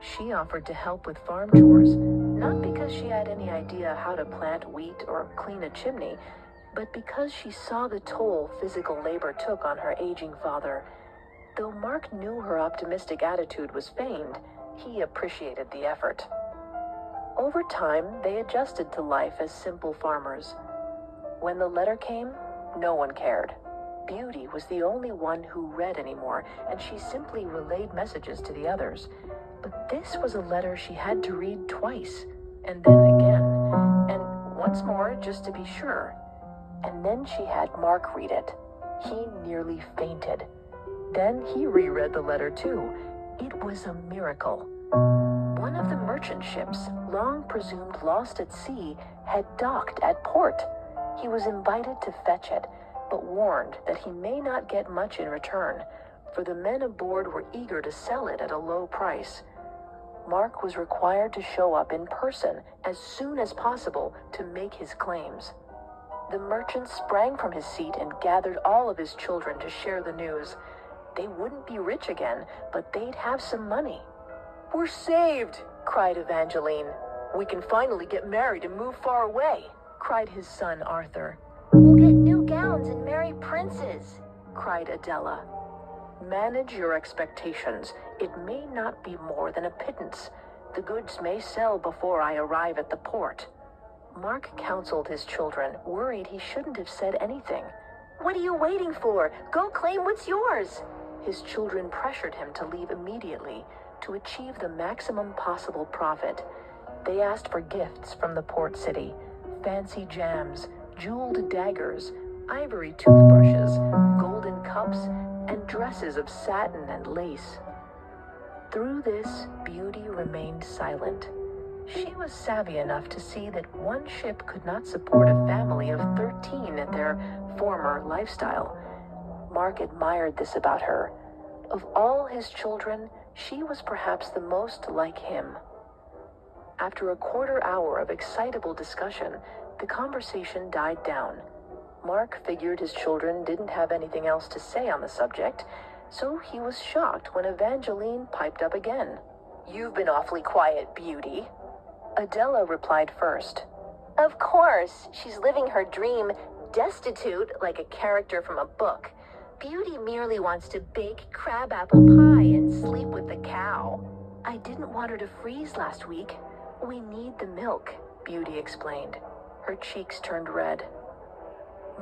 She offered to help with farm chores, not because she had any idea how to plant wheat or clean a chimney, but because she saw the toll physical labor took on her aging father. Though Mark knew her optimistic attitude was feigned, he appreciated the effort. Over time, they adjusted to life as simple farmers. When the letter came, no one cared. Beauty was the only one who read anymore, and she simply relayed messages to the others. But this was a letter she had to read twice, and then again, and once more just to be sure. And then she had Mark read it. He nearly fainted. Then he reread the letter too. It was a miracle. One of the merchant ships, long presumed lost at sea, had docked at port. He was invited to fetch it, but warned that he may not get much in return, for the men aboard were eager to sell it at a low price. Mark was required to show up in person as soon as possible to make his claims. The merchant sprang from his seat and gathered all of his children to share the news. They wouldn't be rich again, but they'd have some money. "We're saved!" cried Evangeline. "We can finally get married and move far away," cried his son Arthur. "We'll get new gowns and marry princes," cried Adela. "Manage your expectations. It may not be more than a pittance. The goods may sell before I arrive at the port." Mark counseled his children, worried he shouldn't have said anything. "What are you waiting for? Go claim what's yours." His children pressured him to leave immediately to achieve the maximum possible profit. They asked for gifts from the port city, fancy jams, jeweled daggers, ivory toothbrushes, golden cups, and dresses of satin and lace. Through this, Beauty remained silent. She was savvy enough to see that one ship could not support a family of 13 at their former lifestyle. Mark admired this about her. Of all his children, she was perhaps the most like him. After a quarter hour of excitable discussion, the conversation died down. Mark figured his children didn't have anything else to say on the subject, so he was shocked when Evangeline piped up again. "You've been awfully quiet, Beauty." Adela replied first. "Of course, she's living her dream, destitute like a character from a book. Beauty merely wants to bake crabapple pie and sleep with the cow." "I didn't want her to freeze last week. We need the milk," Beauty explained. Her cheeks turned red.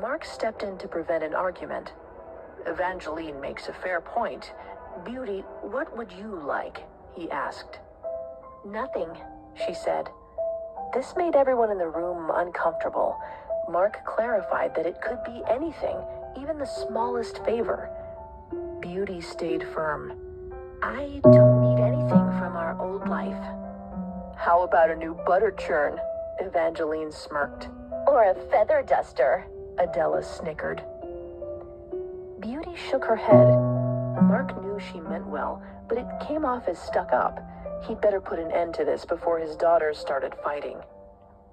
Mark stepped in to prevent an argument. "Evangeline makes a fair point. Beauty, what would you like?" he asked. "Nothing," she said. This made everyone in the room uncomfortable. Mark clarified that it could be anything, even the smallest favor. Beauty stayed firm. "I don't need anything from our old life." "How about a new butter churn?" Evangeline smirked. "Or a feather duster," Adela snickered. Beauty shook her head. Mark knew she meant well, but it came off as stuck up. He'd better put an end to this before his daughters started fighting.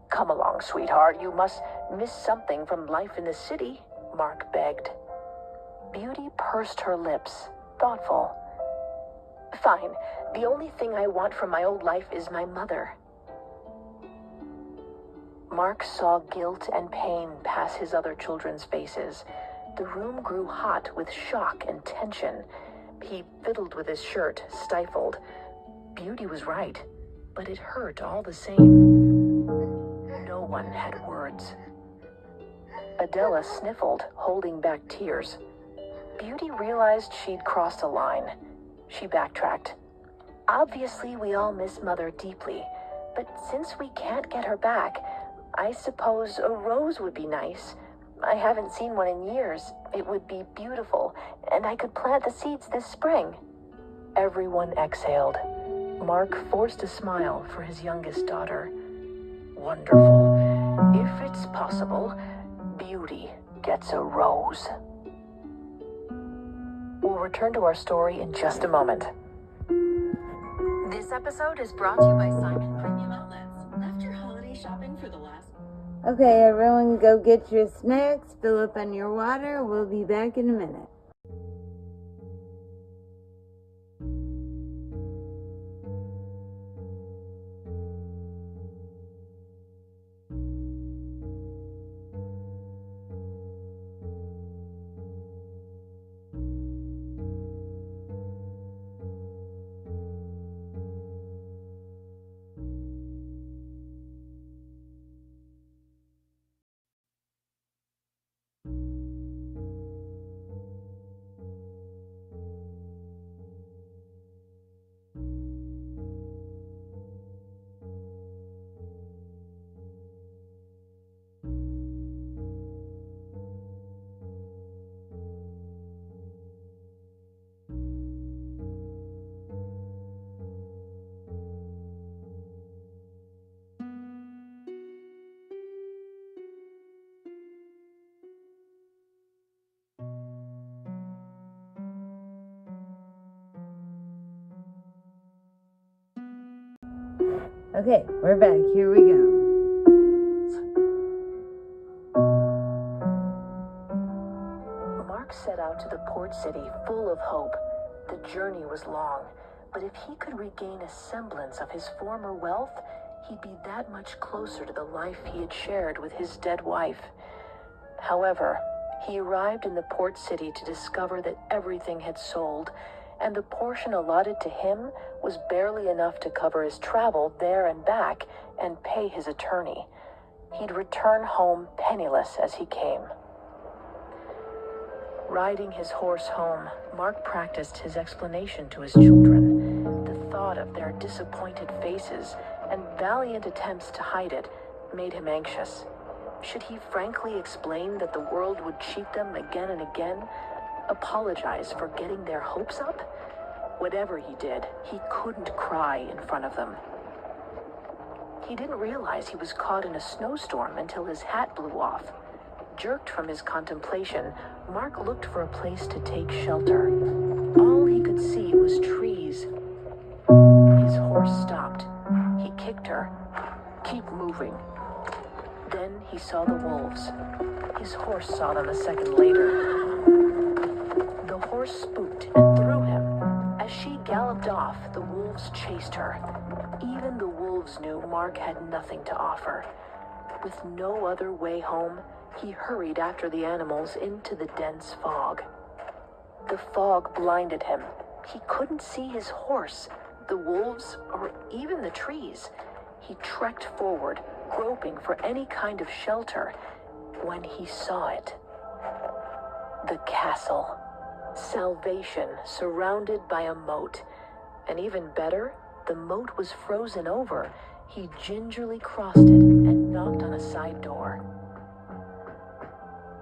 "Come along, sweetheart. You must miss something from life in the city," Mark begged. Beauty pursed her lips, thoughtful. "Fine. The only thing I want from my old life is my mother." Mark saw guilt and pain pass his other children's faces. The room grew hot with shock and tension. He fiddled with his shirt, stifled. Beauty was right, but it hurt all the same. No one had words. Adela sniffled, holding back tears. Beauty realized she'd crossed a line. She backtracked. "Obviously, we all miss Mother deeply, but since we can't get her back, I suppose a rose would be nice. I haven't seen one in years. It would be beautiful, and I could plant the seeds this spring." Everyone exhaled. Mark forced a smile for his youngest daughter. "Wonderful. If it's possible, Beauty gets a rose." We'll return to our story in just a moment. This episode is brought to you by Simon Premium Outlets. Left your holiday shopping for the last... Okay, everyone, go get your snacks, fill up on your water. We'll be back in a minute. Okay, we're back. Here we go. Mark set out to the port city full of hope. The journey was long, but if he could regain a semblance of his former wealth, he'd be that much closer to the life he had shared with his dead wife. However, he arrived in the port city to discover that everything had sold, and the portion allotted to him was barely enough to cover his travel there and back and pay his attorney. He'd return home penniless as he came. Riding his horse home, Mark practiced his explanation to his children. The thought of their disappointed faces and valiant attempts to hide it made him anxious. Should he frankly explain that the world would cheat them again and again? Apologize for getting their hopes up? Whatever he did, he couldn't cry in front of them. He didn't realize he was caught in a snowstorm until his hat blew off. Jerked from his contemplation, Mark looked for a place to take shelter. All he could see was trees. His horse stopped. He kicked her. "Keep moving." Then he saw the wolves. His horse saw them a second later. The horse spooked and threw him. As she galloped off, the wolves chased her. Even the wolves knew Mark had nothing to offer. With no other way home, he hurried after the animals into the dense fog. The fog blinded him. He couldn't see his horse, the wolves, or even the trees. He trekked forward, groping for any kind of shelter, when he saw it. The castle. Salvation surrounded by a moat. And even better, the moat was frozen over. He gingerly crossed it and knocked on a side door.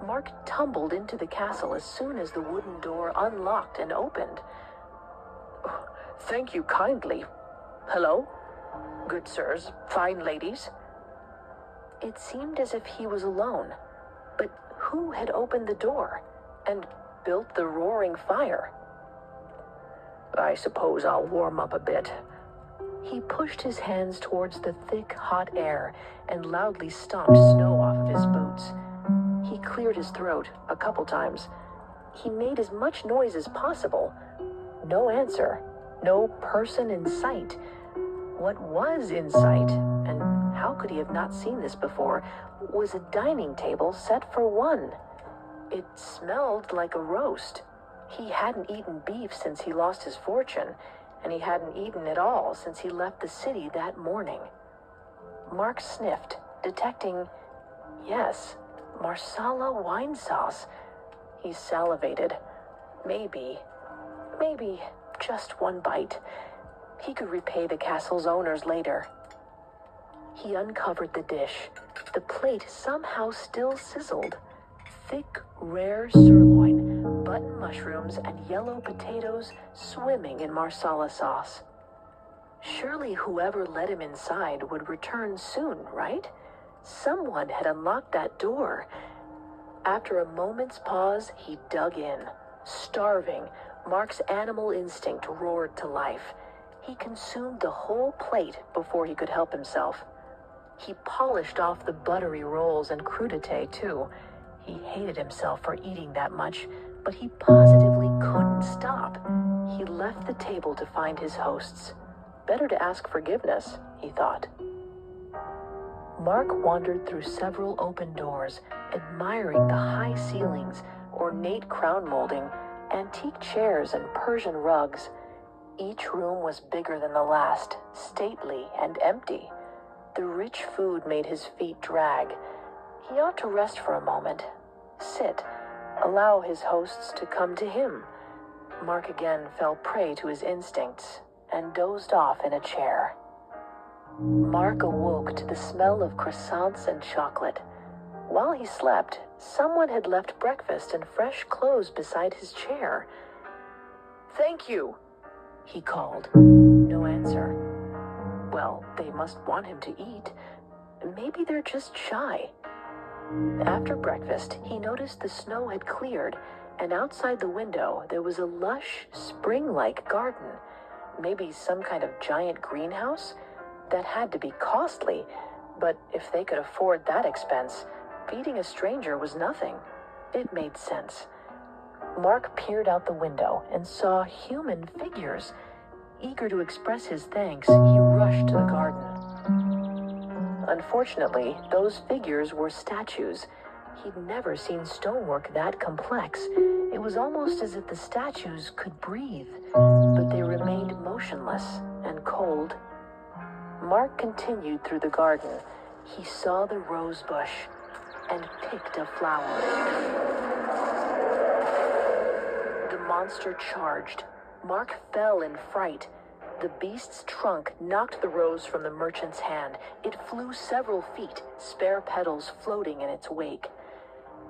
Mark tumbled into the castle as soon as the wooden door unlocked and opened. "Thank you kindly. Hello? Good sirs, fine ladies." It seemed as if he was alone. But who had opened the door and built the roaring fire? I suppose I'll warm up a bit. He pushed his hands towards the thick, hot air and loudly stomped snow off of his boots. He cleared his throat a couple times. He made as much noise as possible. No answer. No person in sight. What was in sight, and how could he have not seen this before, was a dining table set for one. It smelled like a roast. He hadn't eaten beef since he lost his fortune, and he hadn't eaten at all since he left the city that morning. Mark sniffed, detecting, yes, Marsala wine sauce. He salivated. Maybe, just one bite. He could repay the castle's owners later. He uncovered the dish. The plate somehow still sizzled. Thick, rare sirloin, button mushrooms, and yellow potatoes swimming in marsala sauce. Surely whoever let him inside would return soon, right? Someone had unlocked that door. After a moment's pause, he dug in. Starving, Mark's animal instinct roared to life. He consumed the whole plate before he could help himself. He polished off the buttery rolls and crudité, too. He hated himself for eating that much, but he positively couldn't stop. He left the table to find his hosts. Better to ask forgiveness, he thought. Mark wandered through several open doors, admiring the high ceilings, ornate crown molding, antique chairs, and Persian rugs. Each room was bigger than the last, stately and empty. The rich food made his feet drag. He ought to rest for a moment, sit, allow his hosts to come to him. Mark again fell prey to his instincts and dozed off in a chair. Mark awoke to the smell of croissants and chocolate. While he slept, someone had left breakfast and fresh clothes beside his chair. "Thank you," he called. No answer. Well, they must want him to eat. Maybe they're just shy. After breakfast, he noticed the snow had cleared, and outside the window there was a lush, spring-like garden. Maybe some kind of giant greenhouse? That had to be costly, but if they could afford that expense, feeding a stranger was nothing. It made sense. Mark peered out the window and saw human figures. Eager to express his thanks, he rushed to the garden. Unfortunately, those figures were statues. He'd never seen stonework that complex. It was almost as if the statues could breathe, but they remained motionless and cold. Mark continued through the garden. He saw the rose bush and picked a flower. The monster charged. Mark fell in fright. The beast's trunk knocked the rose from the merchant's hand. It flew several feet, spare petals floating in its wake.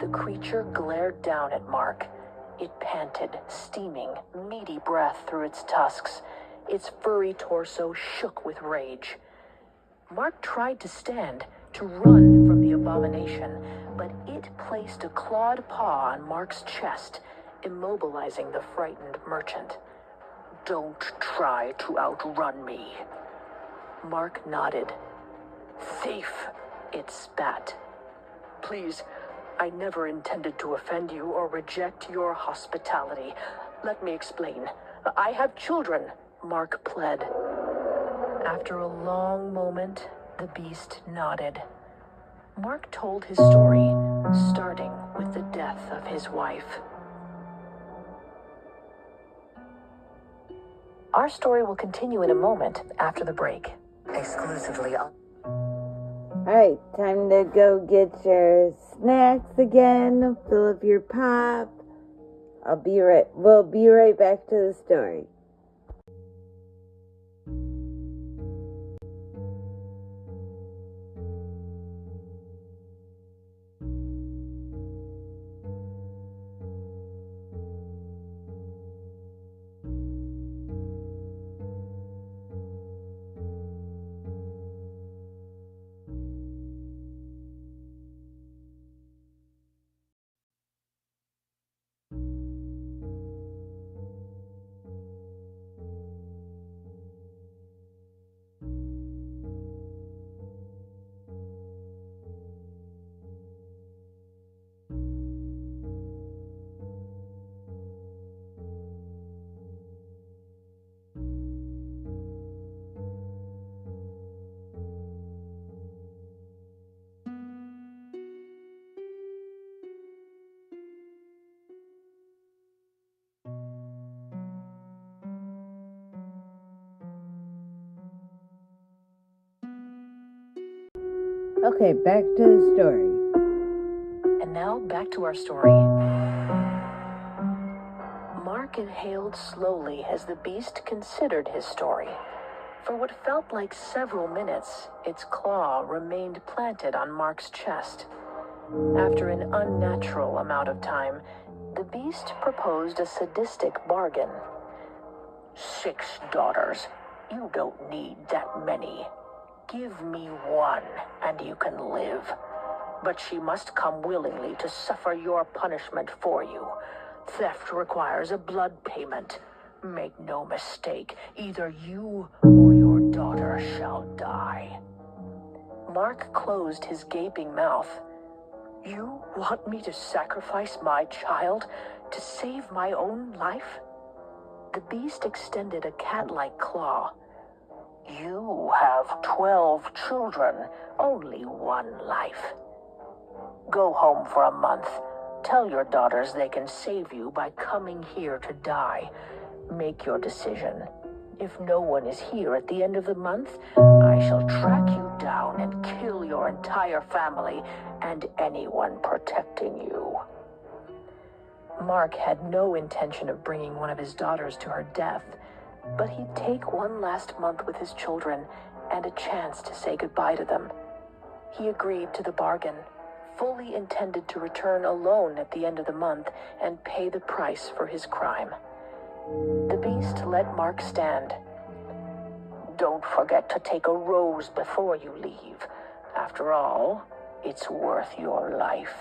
The creature glared down at Mark. It panted, steaming, meaty breath through its tusks. Its furry torso shook with rage. Mark tried to stand, to run from the abomination, but it placed a clawed paw on Mark's chest, immobilizing the frightened merchant. "Don't try to outrun me." Mark nodded. "Thief," it spat. "Please, I never intended to offend you or reject your hospitality. Let me explain. I have children," Mark pled. After a long moment, the beast nodded. Mark told his story, starting with the death of his wife. Our story will continue in a moment after the break. Exclusively on... Alright, time to go get your snacks again. Fill up your pop. We'll be right back to the story. Okay, back to the story. And now back to our story. Mark inhaled slowly as the beast considered his story. For what felt like several minutes, its claw remained planted on Mark's chest. After an unnatural amount of time, the beast proposed a sadistic bargain. 6 daughters. You don't need that many. Give me one, and you can live. But she must come willingly to suffer your punishment for you. Theft requires a blood payment. Make no mistake, either you or your daughter shall die. Mark closed his gaping mouth. You want me to sacrifice my child to save my own life? The beast extended a cat-like claw. You have 12 children, only one life. Go home for a month. Tell your daughters they can save you by coming here to die. Make your decision. If no one is here at the end of the month, I shall track you down and kill your entire family and anyone protecting you. Mark had no intention of bringing one of his daughters to her death, but he'd take one last month with his children and a chance to say goodbye to them. He agreed to the bargain, fully intended to return alone at the end of the month and pay the price for his crime. The beast let Mark stand. Don't forget to take a rose before you leave. After all, it's worth your life.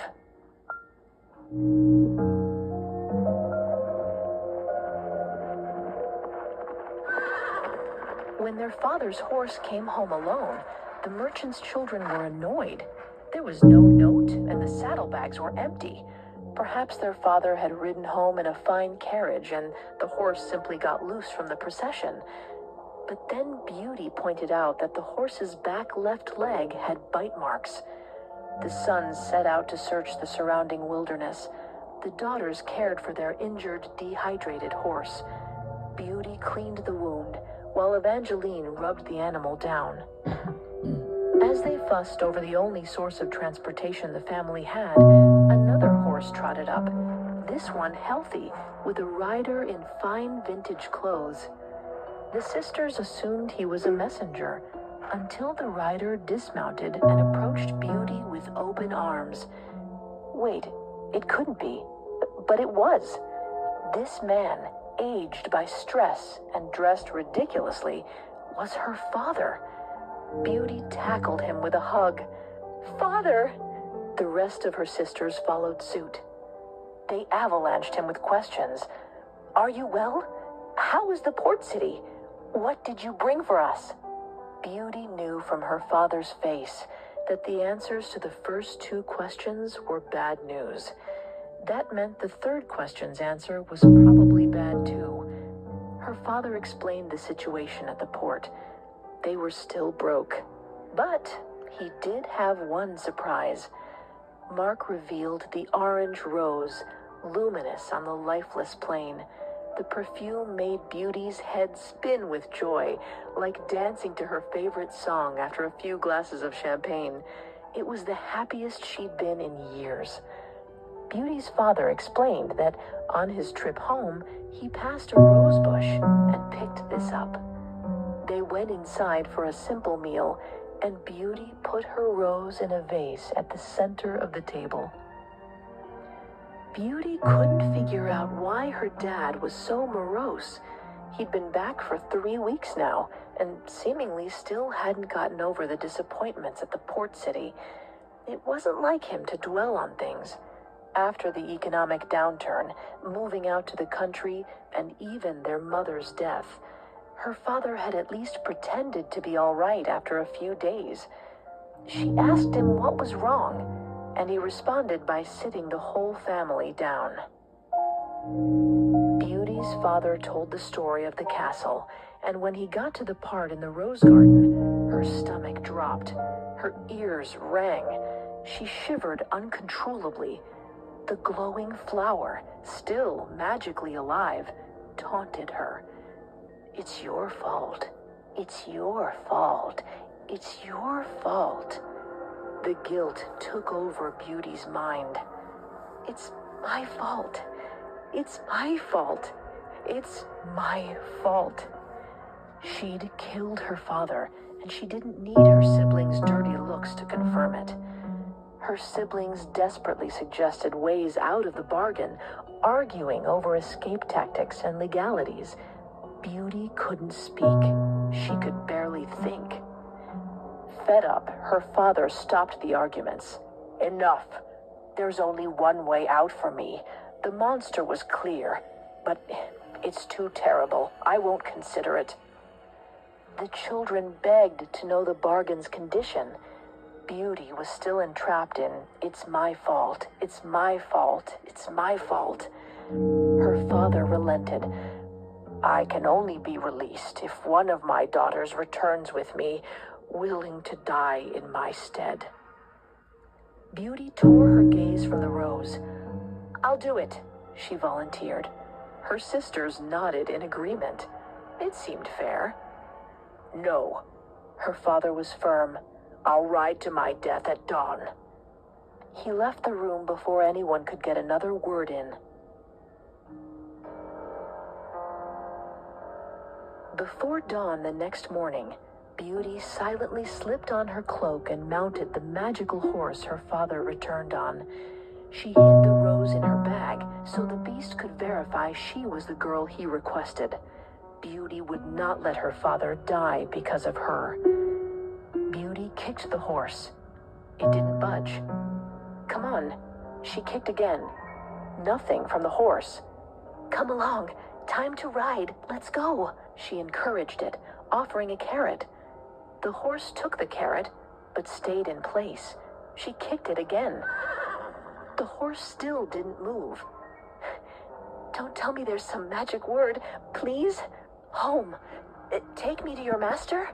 When their father's horse came home alone, the merchant's children were annoyed. There was no note, and the saddlebags were empty. Perhaps their father had ridden home in a fine carriage, and the horse simply got loose from the procession. But then Beauty pointed out that the horse's back left leg had bite marks. The sons set out to search the surrounding wilderness. The daughters cared for their injured, dehydrated horse. Beauty cleaned the wound, while Evangeline rubbed the animal down. As they fussed over the only source of transportation the family had, another horse trotted up, this one healthy, with a rider in fine vintage clothes. The sisters assumed he was a messenger, until the rider dismounted and approached Beauty with open arms. Wait, it couldn't be, but it was. This man, aged by stress and dressed ridiculously, was her father. Beauty tackled him with a hug. Father! The rest of her sisters followed suit. They avalanched him with questions. Are you well? How is the port city? What did you bring for us? Beauty knew from her father's face that the answers to the first 2 questions were bad news. That meant the third question's answer was probably bad too. Her father explained the situation at the port. They were still broke. But he did have one surprise. Mark revealed the orange rose, luminous on the lifeless plain. The perfume made Beauty's head spin with joy, like dancing to her favorite song after a few glasses of champagne. It was the happiest she'd been in years. Beauty's father explained that on his trip home, he passed a rose bush and picked this up. They went inside for a simple meal, and Beauty put her rose in a vase at the center of the table. Beauty couldn't figure out why her dad was so morose. He'd been back for 3 weeks now, and seemingly still hadn't gotten over the disappointments at the port city. It wasn't like him to dwell on things. After the economic downturn, moving out to the country, and even their mother's death, her father had at least pretended to be all right after a few days. She asked him what was wrong, and he responded by sitting the whole family down. Beauty's father told the story of the castle, and when he got to the part in the rose garden, her stomach dropped. Her ears rang. She shivered uncontrollably. The glowing flower, still magically alive, taunted her. It's your fault. It's your fault. It's your fault. The guilt took over Beauty's mind. It's my fault. It's my fault. It's my fault. She'd killed her father, and she didn't need her siblings' dirty looks to confirm it. Her siblings desperately suggested ways out of the bargain, arguing over escape tactics and legalities. Beauty couldn't speak. She could barely think. Fed up, her father stopped the arguments. Enough. There's only one way out for me. The monster was clear, but it's too terrible. I won't consider it. The children begged to know the bargain's condition. Beauty was still entrapped in, it's my fault, it's my fault, it's my fault. Her father relented. I can only be released if one of my daughters returns with me, willing to die in my stead. Beauty tore her gaze from the rose. I'll do it, she volunteered. Her sisters nodded in agreement. It seemed fair. No, her father was firm. I'll ride to my death at dawn. He left the room before anyone could get another word in. Before dawn the next morning, Beauty silently slipped on her cloak and mounted the magical horse her father returned on. She hid the rose in her bag so the beast could verify she was the girl he requested. Beauty would not let her father die because of her. Beauty kicked the horse. It didn't budge. Come on. She kicked again. Nothing from the horse. Come along. Time to ride. Let's go. She encouraged it, offering a carrot. The horse took the carrot, but stayed in place. She kicked it again. The horse still didn't move. Don't tell me there's some magic word, please. Home. Take me to your master?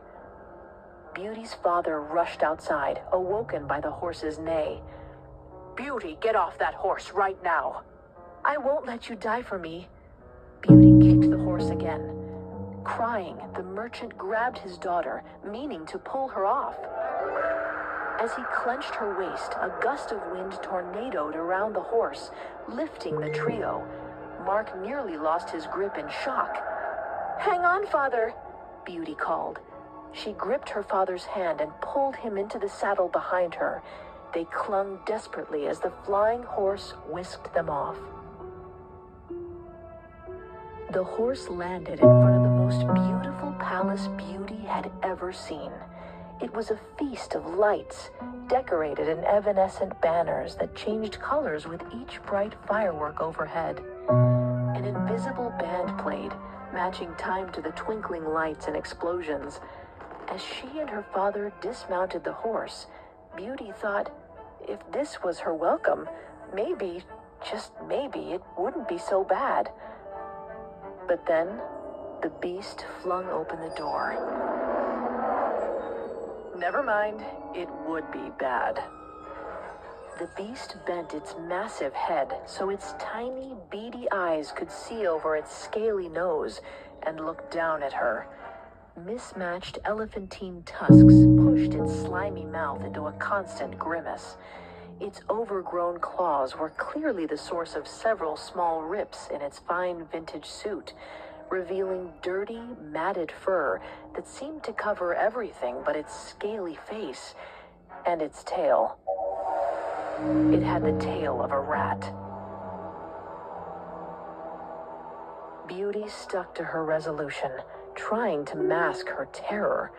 Beauty's father rushed outside, awoken by the horse's neigh. Beauty, get off that horse right now. I won't let you die for me. Beauty kicked the horse again. Crying, the merchant grabbed his daughter, meaning to pull her off. As he clenched her waist, a gust of wind tornadoed around the horse, lifting the trio. Mark nearly lost his grip in shock. Hang on, father, Beauty called. She gripped her father's hand and pulled him into the saddle behind her. They clung desperately as the flying horse whisked them off. The horse landed in front of the most beautiful palace Beauty had ever seen. It was a feast of lights, decorated in evanescent banners that changed colors with each bright firework overhead. An invisible band played, matching time to the twinkling lights and explosions. As she and her father dismounted the horse, Beauty thought, if this was her welcome, maybe, just maybe, it wouldn't be so bad. But then, the beast flung open the door. Never mind, it would be bad. The beast bent its massive head so its tiny, beady eyes could see over its scaly nose and looked down at her. Mismatched elephantine tusks pushed its slimy mouth into a constant grimace. Its overgrown claws were clearly the source of several small rips in its fine vintage suit, revealing dirty, matted fur that seemed to cover everything but its scaly face and its tail. It had the tail of a rat. Beauty stuck to her resolution, trying to mask her terror.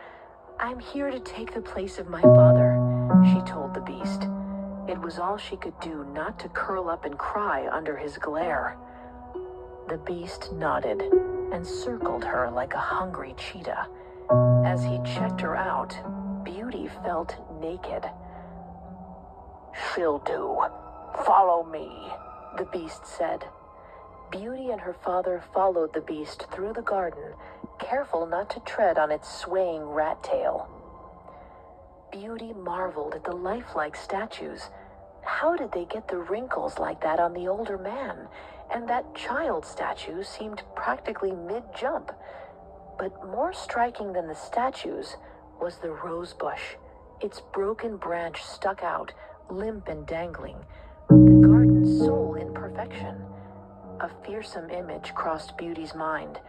I'm here to take the place of my father, she told the beast. It was all she could do not to curl up and cry under his glare. The beast nodded and circled her like a hungry cheetah. As he checked her out, Beauty felt naked. She'll do. Follow me, the beast said. Beauty and her father followed the beast through the garden, careful not to tread on its swaying rat tail. Beauty marveled at the lifelike statues. How did they get the wrinkles like that on the older man? And that child statue seemed practically mid-jump. But more striking than the statues was the rose bush. Its broken branch stuck out, limp and dangling, the garden's sole imperfection. A fearsome image crossed Beauty's mind,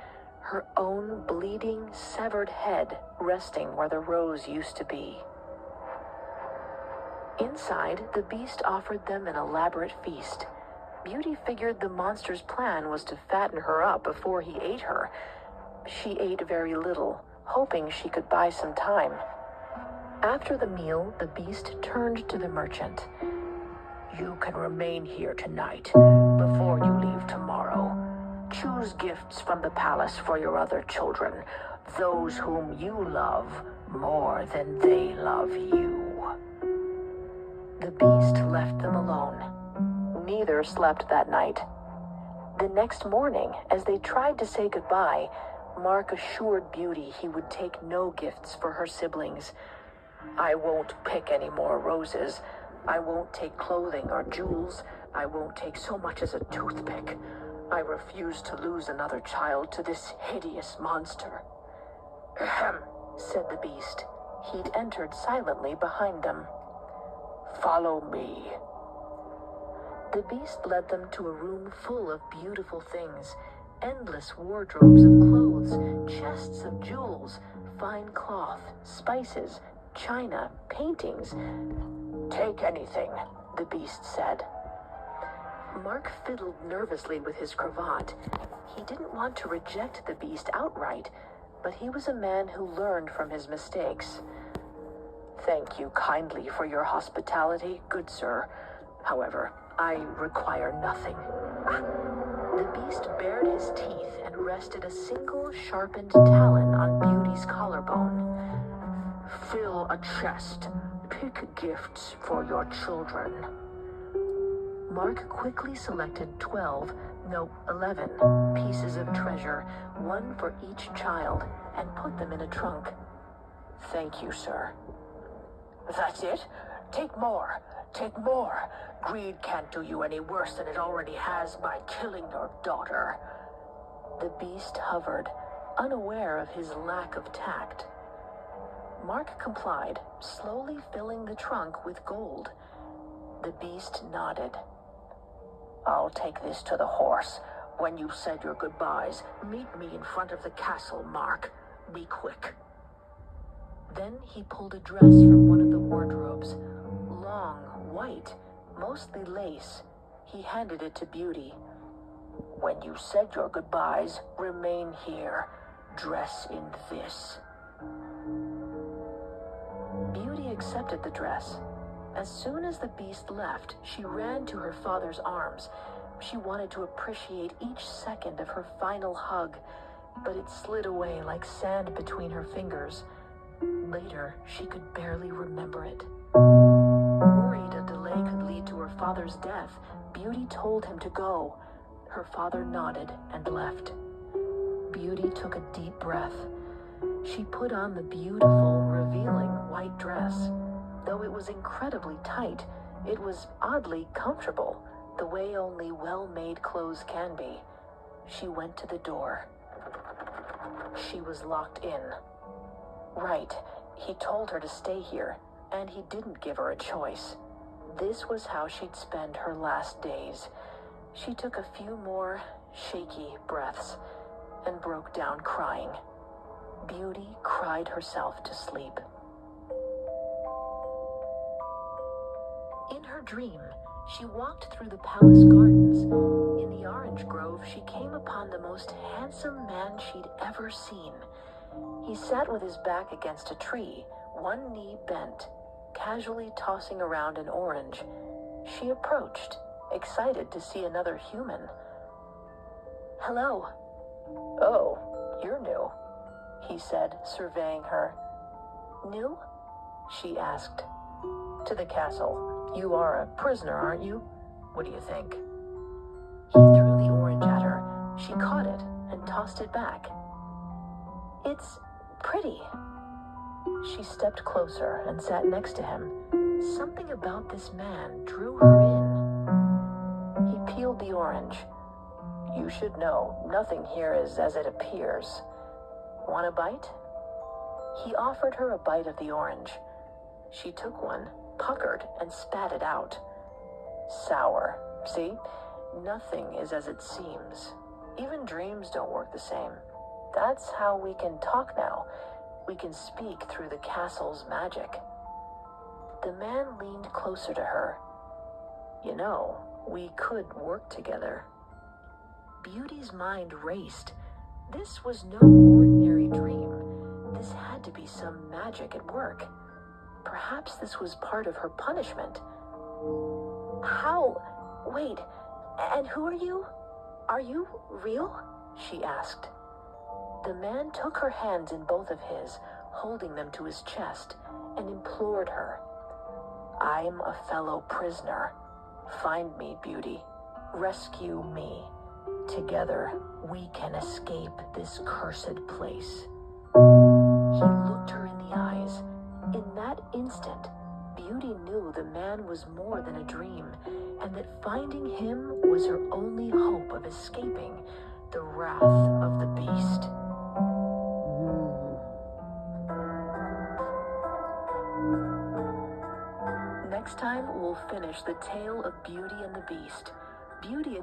her own bleeding, severed head resting where the rose used to be. Inside, the beast offered them an elaborate feast. Beauty figured the monster's plan was to fatten her up before he ate her. She ate very little, hoping she could buy some time. After the meal, the beast turned to the merchant. "You can remain here tonight, before you leave tomorrow. Choose gifts from the palace for your other children, those whom you love more than they love you." The beast left them alone. Neither slept that night. The next morning, as they tried to say goodbye, Mark assured Beauty he would take no gifts for her siblings. "I won't pick any more roses. I won't take clothing or jewels. I won't take so much as a toothpick. I refuse to lose another child to this hideous monster." "Ahem," said the beast. He'd entered silently behind them. "Follow me." The beast led them to a room full of beautiful things, endless wardrobes of clothes, chests of jewels, fine cloth, spices, china, paintings. "Take anything," the beast said. Mark fiddled nervously with his cravat. He didn't want to reject the beast outright, but he was a man who learned from his mistakes. "Thank you kindly for your hospitality, good sir. However, I require nothing." The beast bared his teeth and rested a single sharpened talon on Beauty's collarbone. "Fill a chest. Pick gifts for your children." Mark quickly selected 11 pieces of treasure, one for each child, and put them in a trunk. "Thank you, sir." "That's it? Take more. Take more. Greed can't do you any worse than it already has by killing your daughter." The beast hovered, unaware of his lack of tact. Mark complied, slowly filling the trunk with gold. The beast nodded. "I'll take this to the horse. When you've said your goodbyes, meet me in front of the castle, Mark. Be quick." Then he pulled a dress from one of the wardrobes. Long, white, mostly lace. He handed it to Beauty. "When you said your goodbyes, remain here. Dress in this." Beauty accepted the dress. As soon as the beast left, she ran to her father's arms. She wanted to appreciate each second of her final hug, but it slid away like sand between her fingers. Later, she could barely remember it. Worried a delay could lead to her father's death, Beauty told him to go. Her father nodded and left. Beauty took a deep breath. She put on the beautiful, revealing white dress. Though it was incredibly tight, it was oddly comfortable, the way only well-made clothes can be. She went to the door. She was locked in. Right, he told her to stay here, and he didn't give her a choice. This was how she'd spend her last days. She took a few more shaky breaths and broke down crying. Beauty cried herself to sleep. In her dream, she walked through the palace gardens. In the orange grove, she came upon the most handsome man she'd ever seen. He sat with his back against a tree, one knee bent, casually tossing around an orange. She approached, excited to see another human. "Hello." "Oh, you're new," he said, surveying her. "New?" she asked. "To the castle. You are a prisoner, aren't you? What do you think?" He threw the orange at her. She caught it and tossed it back. "It's pretty." She stepped closer and sat next to him. Something about this man drew her in. He peeled the orange. "You should know, nothing here is as it appears. Want a bite?" He offered her a bite of the orange. She took one, puckered, and spat it out. Sour. See? Nothing is as it seems. Even dreams don't work the same. That's how we can talk now. We can speak through the castle's magic. The man leaned closer to her. You know, we could work together. Beauty's mind raced. This was no ordinary dream. This had to be some magic at work. Perhaps this was part of her punishment. How? Wait, and who are you? Are you real? She asked. The man took her hands in both of his, holding them to his chest, and implored her. I'm a fellow prisoner. Find me, Beauty. Rescue me. Together, we can escape this cursed place. He looked her in the eyes. In that instant, Beauty knew the man was more than a dream, and that finding him was her only hope of escaping the wrath of the beast. Next time, we'll finish the tale of Beauty and the Beast. Beauty...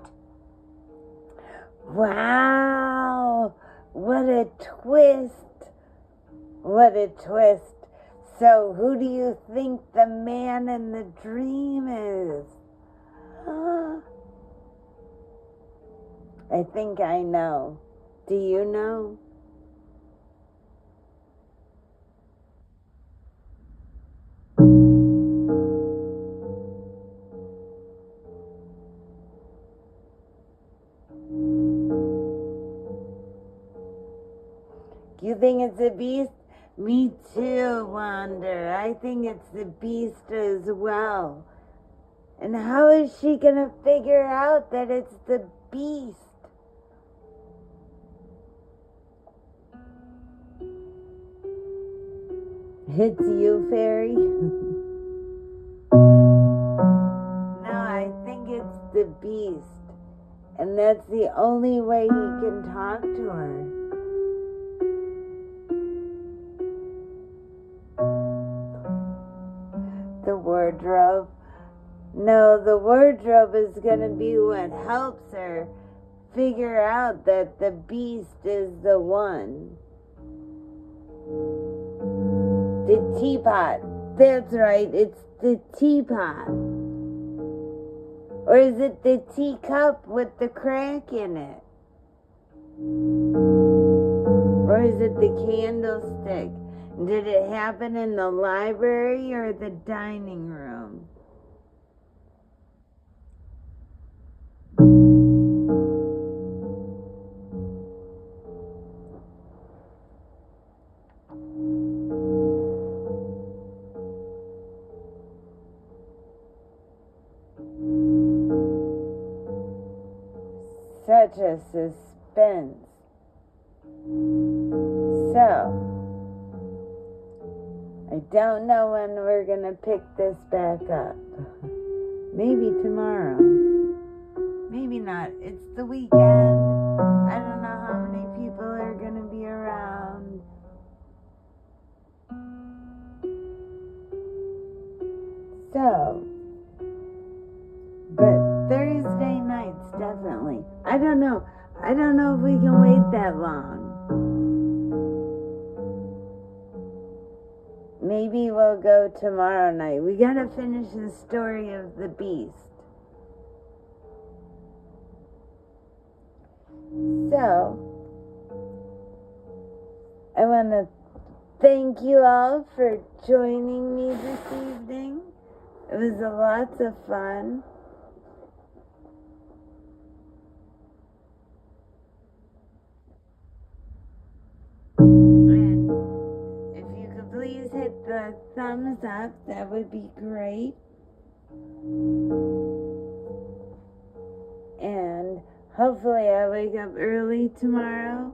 Wow! What a twist! What a twist! So, who do you think the man in the dream is? I think I know. Do you know? You think it's a beast? Me too, Wanda. I think it's the beast as well. And how is she gonna figure out that it's the beast? It's you, Fairy? No, I think it's the beast. And that's the only way he can talk to her. The wardrobe. No, the wardrobe is going to be what helps her figure out that the beast is the one. The teapot. That's right, it's the teapot. Or is it the teacup with the crack in it? Or is it the candlestick? Did it happen in the library or the dining room? Such a suspense. So, I don't know when we're gonna pick this back up. Maybe tomorrow. Maybe not. It's the weekend. I don't know how many people are gonna be around. So, but Thursday nights, definitely. I don't know. I don't know if we can wait that long. Maybe we'll go tomorrow night. We gotta finish the story of the beast. So, I want to thank you all for joining me this evening. It was a lot of fun. And if you could please hit the thumbs up, that would be great. And hopefully I wake up early tomorrow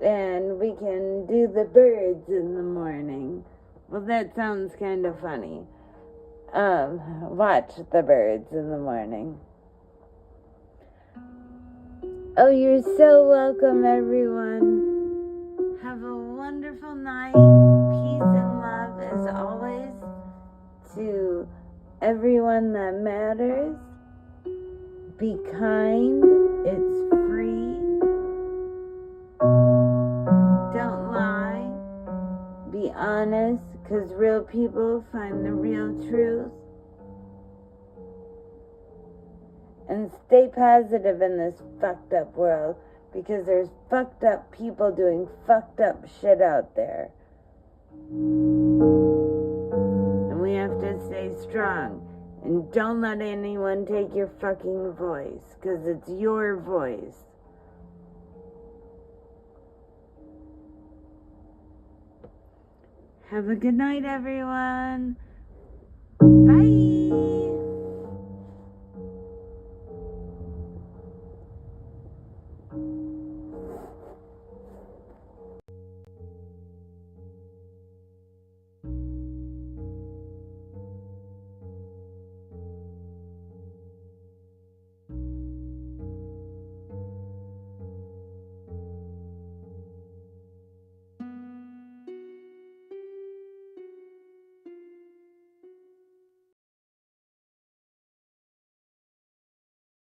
and we can do the birds in the morning. Well, that sounds kind of funny. Watch the birds in the morning. Oh, you're so welcome, everyone. Have a wonderful night. Peace and love as always. to everyone that matters. Be kind. It's free. Don't lie. Be honest, because real people find the real truth. And stay positive in this fucked up world, because there's fucked up people doing fucked up shit out there. And we have to stay strong. And don't let anyone take your fucking voice, because it's your voice. Have a good night, everyone.